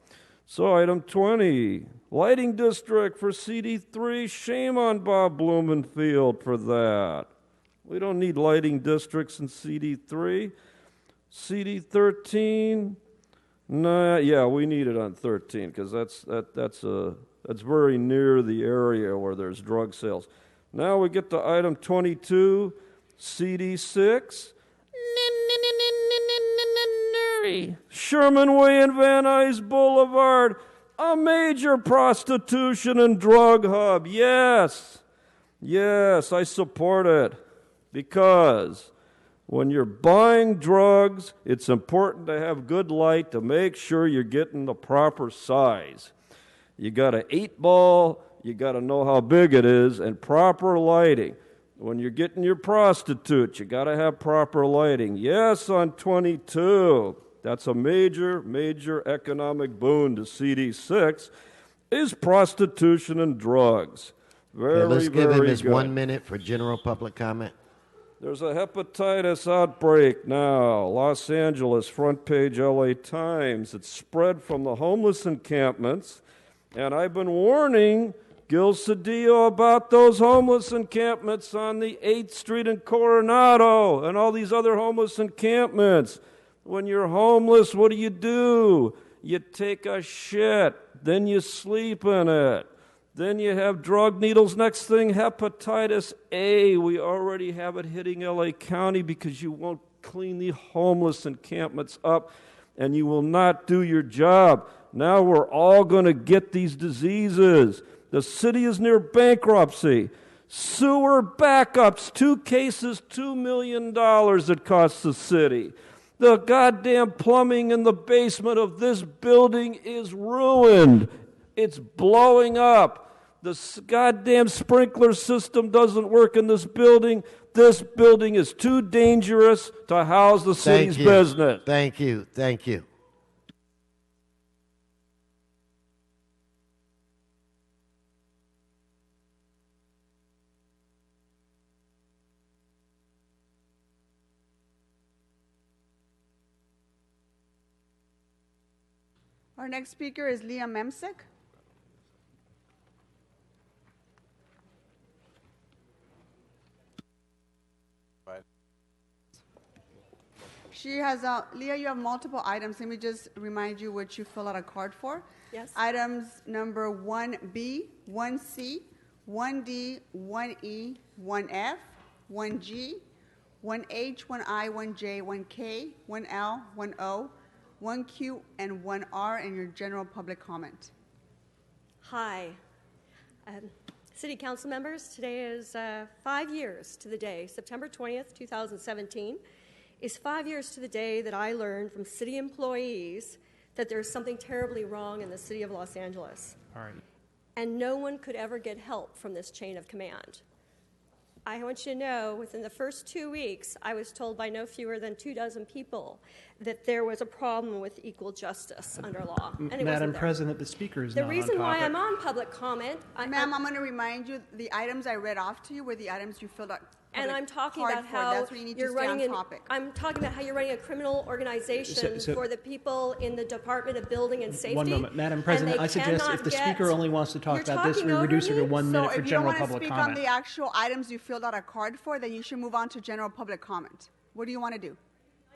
S20: So item 20, lighting district for CD3. Shame on Bob Blumenfield for that. We don't need lighting districts in CD3. CD13, we need it on 13 because that's very near the area where there's drug sales. Now we get to item 22, CD6. Sherman Way and Van Nuys Boulevard, a major prostitution and drug hub. Yes, I support it because when you're buying drugs, it's important to have good light to make sure you're getting the proper size. You got an 8-ball, you got to know how big it is, and proper lighting. When you're getting your prostitute, you got to have proper lighting. Yes, on 22, that's a major economic boon to CD6, is prostitution and drugs.
S7: Let's give him his
S20: good.
S7: 1 minute for general public comment.
S20: There's a hepatitis outbreak now. Los Angeles, front page LA Times. It's spread from the homeless encampments. And I've been warning Gil Cedillo about those homeless encampments on the 8th Street in Coronado and all these other homeless encampments. When you're homeless, what do? You take a shit, then you sleep in it. Then you have drug needles. Next thing, hepatitis A. We already have it hitting LA County because you won't clean the homeless encampments up and you will not do your job. Now we're all going to get these diseases. The city is near bankruptcy. Sewer backups, 2 cases, $2 million it costs the city. The goddamn plumbing in the basement of this building is ruined. It's blowing up. The goddamn sprinkler system doesn't work in this building. This building is too dangerous to house the city's business.
S7: Thank you.
S6: Our next speaker is Leah Memsick. She has, Leah, you have multiple items. Let me just remind you what you fill out a card for.
S10: Yes.
S6: Items number 1B, 1C, 1D, 1E, 1F, 1G, 1H, 1I, 1J, 1K, 1L, 1O, 1Q, and 1R, and your general public comment.
S10: Hi. City Council members, today is 5 years to the day, September 20th, 2017. is 5 years to the day that I learned from city employees that there's something terribly wrong in the city of Los Angeles.
S23: All right.
S10: And no one could ever get help from this chain of command. I want you to know, within the first 2 weeks, I was told by no fewer than 24 people that there was a problem with equal justice under law. And it
S23: Madam
S10: wasn't there.
S23: President, the speaker is
S10: The
S23: not
S10: reason
S23: on
S10: why
S23: topic.
S10: I'm on public comment,
S6: Ma'am, I'm going to remind you, the items I read off to you were the items you filled out.
S10: and I'm talking
S6: card
S10: about
S6: for.
S10: how
S6: That's where you need
S10: you're
S6: to stay on
S10: running
S6: topic.
S10: I'm talking about how you're running a criminal organization
S23: So-
S10: for the people in the Department of Building and Safety.
S23: One moment. Madam
S10: and
S23: President,
S10: they
S23: I suggest
S10: cannot
S23: if the
S10: get-
S23: speaker only wants to talk
S10: You're
S23: about this, we
S10: talking over
S23: reduce her to
S10: me?
S23: 1 minute for
S6: if you don't
S23: general
S6: want to
S23: public
S6: speak
S23: comment.
S6: on the actual items you filled out a card for, then you should move on to general public comment. What do you want to do?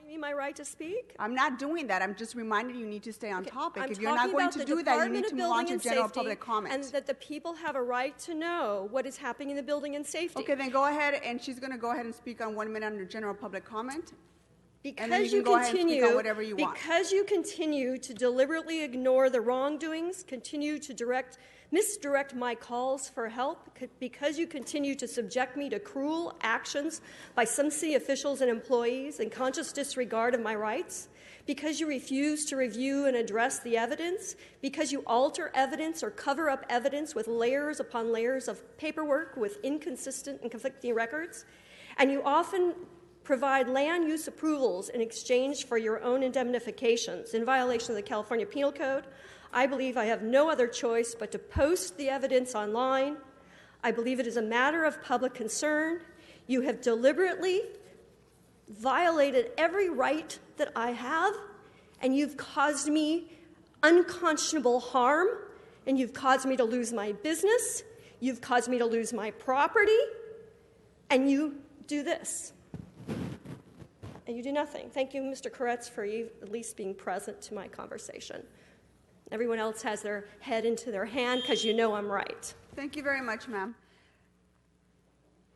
S10: You mean my right to speak?
S6: I'm not doing that. I'm just reminding you need to stay on topic.
S10: I'm
S6: If you're not
S10: talking
S6: going
S10: about
S6: to
S10: the
S6: do that, you
S10: Department
S6: need
S10: of
S6: to move on
S10: Building
S6: to
S10: and
S6: general
S10: Safety,
S6: public comment.
S10: and that the people have a right to know what is happening in the building and safety.
S6: Okay, then go ahead, and she's going to go ahead and speak on 1 minute under general public comment. and then
S10: Because
S6: you
S10: you
S6: can go ahead and speak
S10: continue,
S6: on whatever you want.
S10: because you continue to deliberately ignore the wrongdoings, continue to misdirect my calls for help, because you continue to subject me to cruel actions by some city officials and employees in conscious disregard of my rights, because you refuse to review and address the evidence, because you alter evidence or cover up evidence with layers upon layers of paperwork with inconsistent and conflicting records, and you often provide land use approvals in exchange for your own indemnifications in violation of the California Penal Code. I believe I have no other choice but to post the evidence online. I believe it is a matter of public concern. You have deliberately violated every right that I have, and you've caused me unconscionable harm, and you've caused me to lose my business, you've caused me to lose my property, and you do this. And you do nothing. Thank you, Mr. Koretz, for you at least being present to my conversation. Everyone else has their head into their hand because you know I'm right.
S6: Thank you very much, ma'am.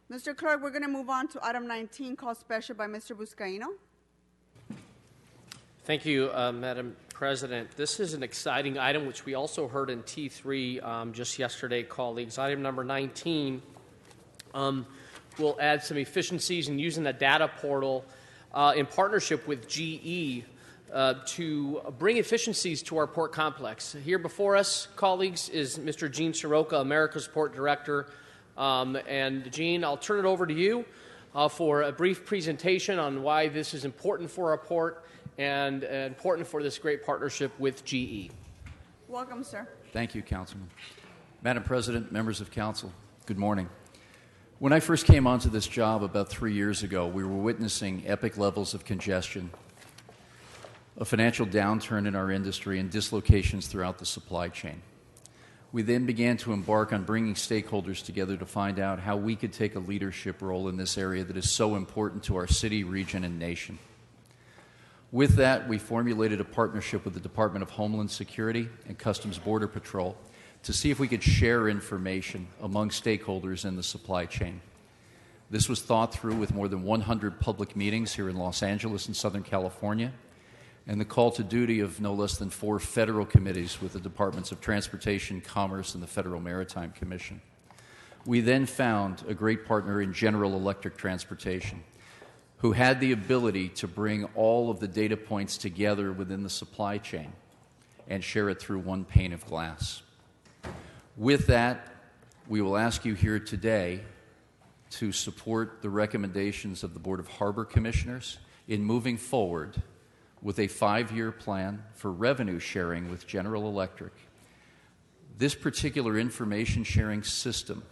S6: Mr. Clerk, we're going to move on to item 19, called special by Mr. Buscaino.
S8: Thank you, Madam President. This is an exciting item, which we also heard in T3 just yesterday, colleagues. Item number 19 will add some efficiencies in using the data portal in partnership with GE to bring efficiencies to our port complex. Here before us, colleagues, is Mr. Gene Soroka, America's Port Director. And Gene, I'll turn it over to you for a brief presentation on why this is important for our port and important for this great partnership with GE.
S6: Welcome, sir.
S11: Thank you, Councilman. Madam President, members of council, good morning. When I first came onto this job about 3 years ago, we were witnessing epic levels of congestion, a financial downturn in our industry, and dislocations throughout the supply chain. We then began to embark on bringing stakeholders together to find out how we could take a leadership role in this area that is so important to our city, region, and nation. With that, we formulated a partnership with the Department of Homeland Security and Customs Border Patrol to see if we could share information among stakeholders in the supply chain. This was thought through with more than 100 public meetings here in Los Angeles and Southern California, and the call to duty of no less than 4 federal committees with the Departments of Transportation, Commerce, and the Federal Maritime Commission. We then found a great partner in General Electric Transportation, who had the ability to bring all of the data points together within the supply chain and share it through one pane of glass. With that, we will ask you here today to support the recommendations of the Board of Harbor Commissioners in moving forward with a 5-year plan for revenue sharing with General Electric. This particular information sharing system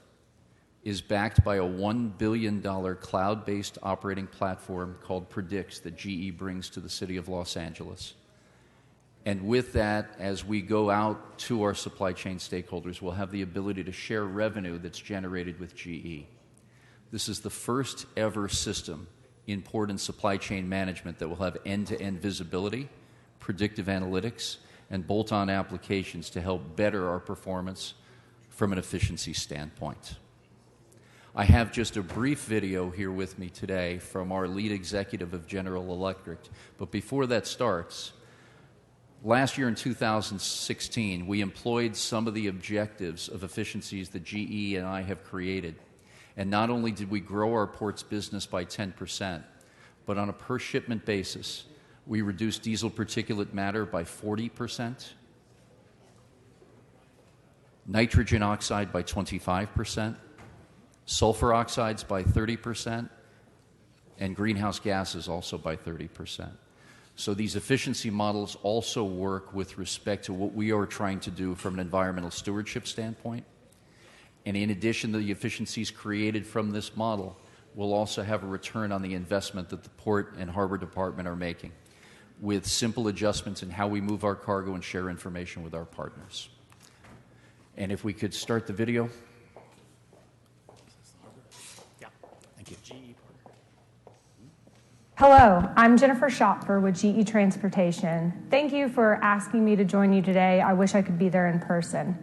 S11: is backed by a $1 billion cloud-based operating platform called Predix that GE brings to the city of Los Angeles. And with that, as we go out to our supply chain stakeholders, we'll have the ability to share revenue that's generated with GE. This is the first ever system in port and supply chain management that will have end-to-end visibility, predictive analytics, and bolt-on applications to help better our performance from an efficiency standpoint. I have just a brief video here with me today from our lead executive of General Electric. But before that starts, last year in 2016, we employed some of the objectives of efficiencies that GE and I have created. And not only did we grow our port's business by 10%, but on a per shipment basis, we reduced diesel particulate matter by 40%, nitrogen oxide by 25%, sulfur oxides by 30%, and greenhouse gases also by 30%. So these efficiency models also work with respect to what we are trying to do from an environmental stewardship standpoint. And in addition to the efficiencies created from this model, we'll also have a return on the investment that the Port and Harbor Department are making with simple adjustments in how we move our cargo and share information with our partners. And if we could start the video.
S23: Yeah.
S11: Thank you.
S12: Hello, I'm Jennifer Schopfer with GE Transportation. Thank you for asking me to join you today. I wish I could be there in person.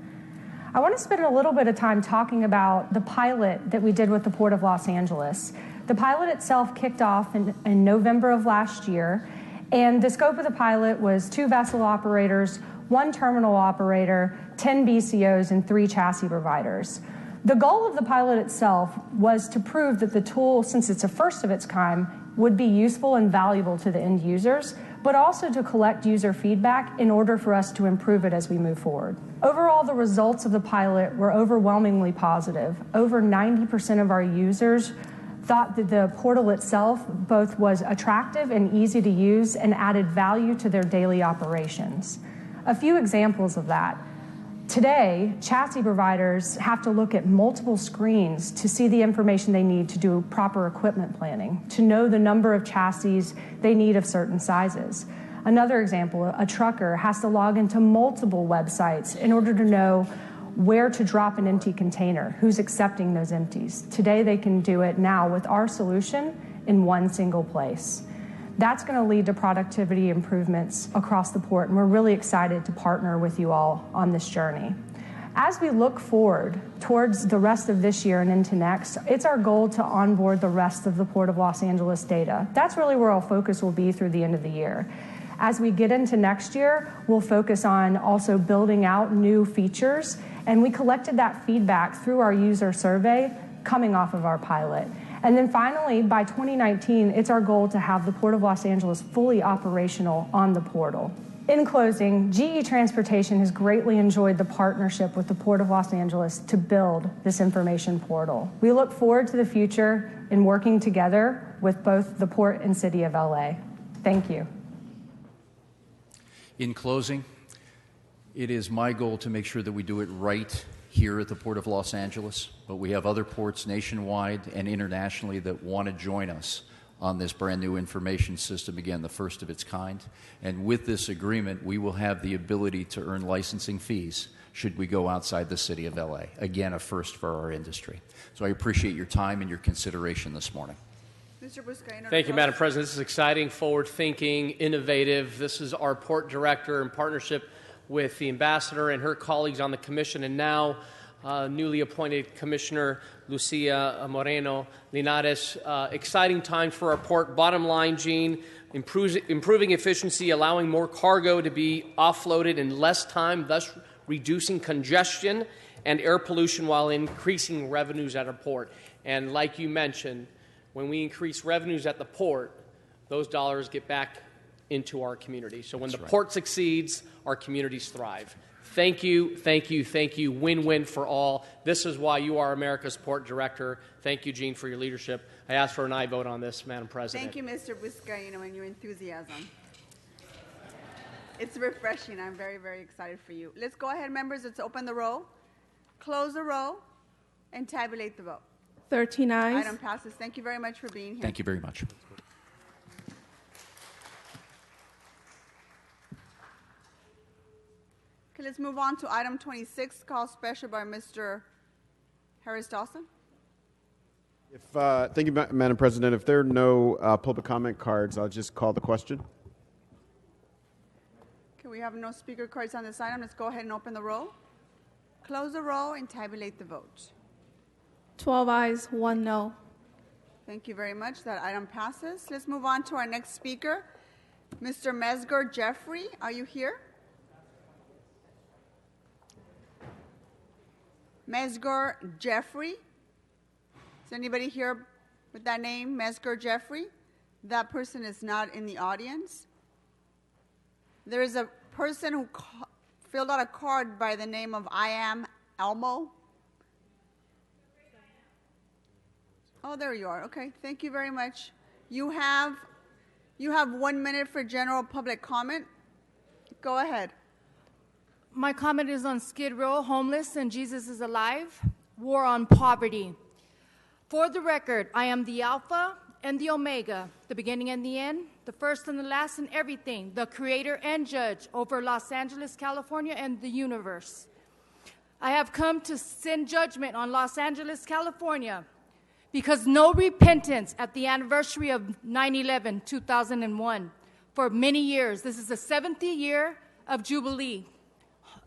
S12: I want to spend a little bit of time talking about the pilot that we did with the Port of Los Angeles. The pilot itself kicked off in November of last year, and the scope of the pilot was 2 vessel operators, 1 terminal operator, 10 BCOs, and 3 chassis providers. The goal of the pilot itself was to prove that the tool, since it's a first of its kind, would be useful and valuable to the end users, but also to collect user feedback in order for us to improve it as we move forward. Overall, the results of the pilot were overwhelmingly positive. Over 90% of our users thought that the portal itself both was attractive and easy to use and added value to their daily operations. A few examples of that. Today, chassis providers have to look at multiple screens to see the information they need to do proper equipment planning, to know the number of chassis they need of certain sizes. Another example, a trucker has to log into multiple websites in order to know where to drop an empty container, who's accepting those empties. Today, they can do it now with our solution in one single place. That's going to lead to productivity improvements across the port, and we're really excited to partner with you all on this journey. As we look forward towards the rest of this year and into next, it's our goal to onboard the rest of the Port of Los Angeles data. That's really where our focus will be through the end of the year. As we get into next year, we'll focus on also building out new features, and we collected that feedback through our user survey coming off of our pilot. And then finally, by 2019, it's our goal to have the Port of Los Angeles fully operational on the portal. In closing, GE Transportation has greatly enjoyed the partnership with the Port of Los Angeles to build this information portal. We look forward to the future in working together with both the Port and City of LA. Thank you.
S11: In closing, it is my goal to make sure that we do it right here at the Port of Los Angeles, but we have other ports nationwide and internationally that want to join us on this brand new information system, again, the first of its kind. And with this agreement, we will have the ability to earn licensing fees should we go outside the city of LA. Again, a first for our industry. So I appreciate your time and your consideration this morning.
S6: Mr. Buscaino.
S8: Thank you, Madam President. This is exciting, forward-thinking, innovative. This is our port director in partnership with the ambassador and her colleagues on the commission, and now newly appointed Commissioner Lucia Moreno Linares. Exciting time for our port. Bottom line, Gene, improving efficiency, allowing more cargo to be offloaded in less time, thus reducing congestion and air pollution while increasing revenues at our port. And like you mentioned, when we increase revenues at the port, those dollars get back into our community. So when the port succeeds, our communities thrive. Thank you, thank you, thank you. Win-win for all. This is why you are America's Port Director. Thank you, Gene, for your leadership. I ask for an aye vote on this, Madam President.
S6: Thank you, Mr. Buscaino, and your enthusiasm. It's refreshing. I'm very, very excited for you. Let's go ahead, members. Let's open the roll, close the roll, and tabulate the vote.
S15: 13 ayes.
S6: Item passes. Thank you very much for being here.
S11: Thank you very much.
S6: Okay, let's move on to item 26, called special by Mr. Harris Dawson.
S13: Thank you, Madam President. If there are no public comment cards, I'll just call the question.
S6: Okay, we have no speaker cards on this item. Let's go ahead and open the roll, close the roll, and tabulate the vote.
S15: 12 ayes, 1 no.
S6: Thank you very much. That item passes. Let's move on to our next speaker, Mr. Mesger Jeffrey. Are you here? Mesger Jeffrey. Is anybody here with that name, Mesger Jeffrey? That person is not in the audience. There is a person who filled out a card by the name of I Am Elmo. Oh, there you are. Okay, thank you very much. You have 1 minute for general public comment. Go ahead.
S14: My comment is on Skid Row, homeless, and Jesus is alive, war on poverty. For the record, I am the Alpha and the Omega, the beginning and the end, the first and the last and everything, the creator and judge over Los Angeles, California, and the universe. I have come to send judgment on Los Angeles, California, because no repentance at the anniversary of 9/11, 2001. For many years, this is the 7th year of Jubilee,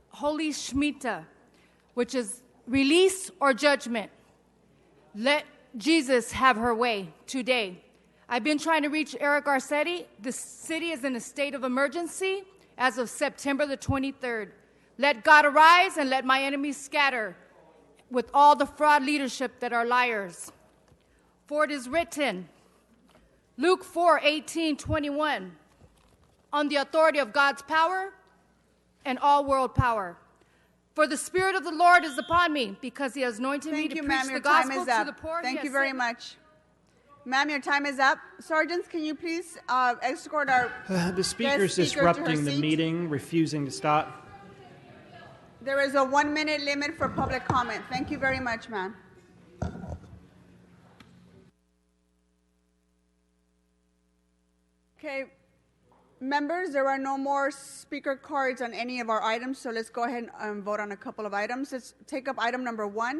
S14: Holy Shemitah, which is release or judgment. Let Jesus have her way today. I've been trying to reach Eric Garcetti. The city is in a state of emergency as of September the 23rd. Let God arise and let my enemies scatter with all the fraud leadership that are liars. For it is written, Luke 4:18-21, on the authority of God's power and all world power. For the Spirit of the Lord is upon me, because he has anointed me to preach the gospel to the poor.
S6: Thank you very much. Ma'am, your time is up. Sergeants, can you please escort our
S23: The speaker is
S6: guest speaker to her
S23: disrupting the
S6: seat?
S23: meeting, refusing to stop.
S6: There is a 1 minute limit for public comment. Thank you very much, ma'am. Okay, members, there are no more speaker cards on any of our items, so let's go ahead and vote on a couple of items. Let's take up item number 1.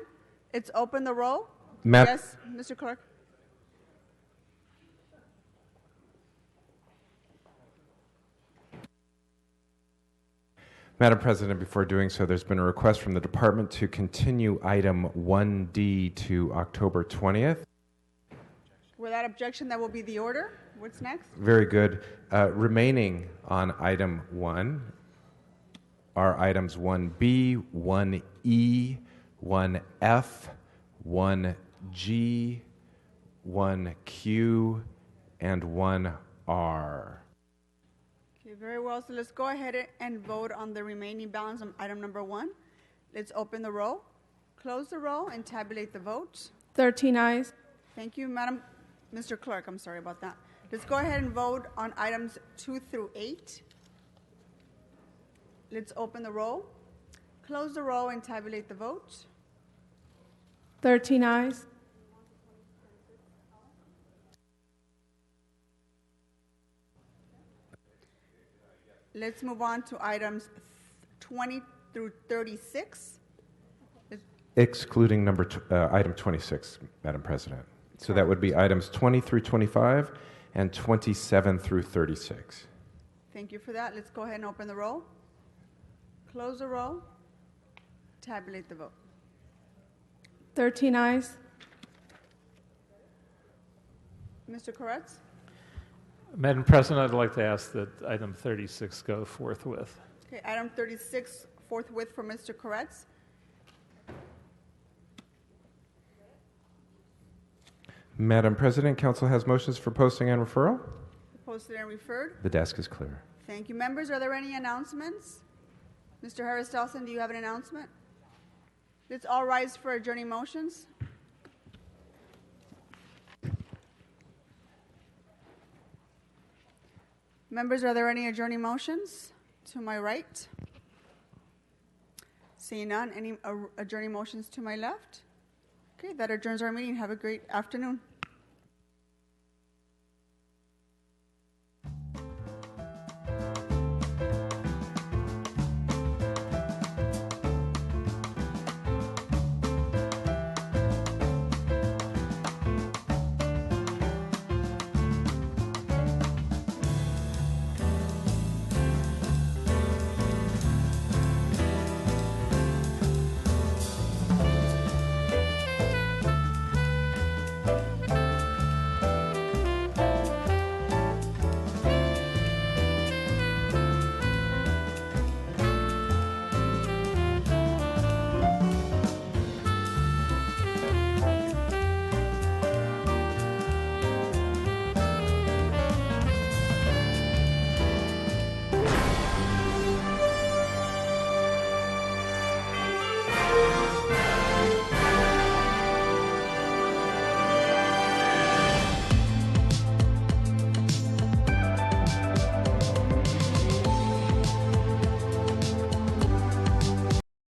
S6: It's open the roll. Yes, Mr. Clerk.
S9: Madam President, before doing so, there's been a request from the department to continue item 1D to October 20th.
S6: Without objection, that will be the order. What's next?
S9: Very good. Remaining on item 1 are items 1B, 1E, 1F, 1G, 1Q, and 1R.
S6: Okay, very well. So let's go ahead and vote on the remaining balance on item number 1. Let's open the roll, close the roll, and tabulate the votes.
S15: 13 ayes.
S6: Thank you, Mr. Clerk. I'm sorry about that. Let's go ahead and vote on items 2 through 8. Let's open the roll, close the roll, and tabulate the votes.
S15: 13 ayes.
S6: Let's move on to items 20 through 36.
S9: Excluding item 26, Madam President. So that would be items 20 through 25 and 27 through 36.
S6: Thank you for that. Let's go ahead and open the roll, close the roll, tabulate the vote.
S15: 13 ayes.
S6: Mr. Koretz?
S16: Madam President, I'd like to ask that item 36 go forthwith.
S6: Okay, item 36 forthwith for Mr. Koretz.
S9: Madam President, Council has motions for posting and referral.
S6: Posted and referred.
S9: The desk is clear.
S6: Thank you. Members, are there any announcements? Mr. Harris-Delson, do you have an announcement? Let's all rise for adjourning motions. Members, are there any adjourning motions? To my right. Seeing none, any adjourning motions to my left? Okay, that adjourns our meeting. Have a great afternoon.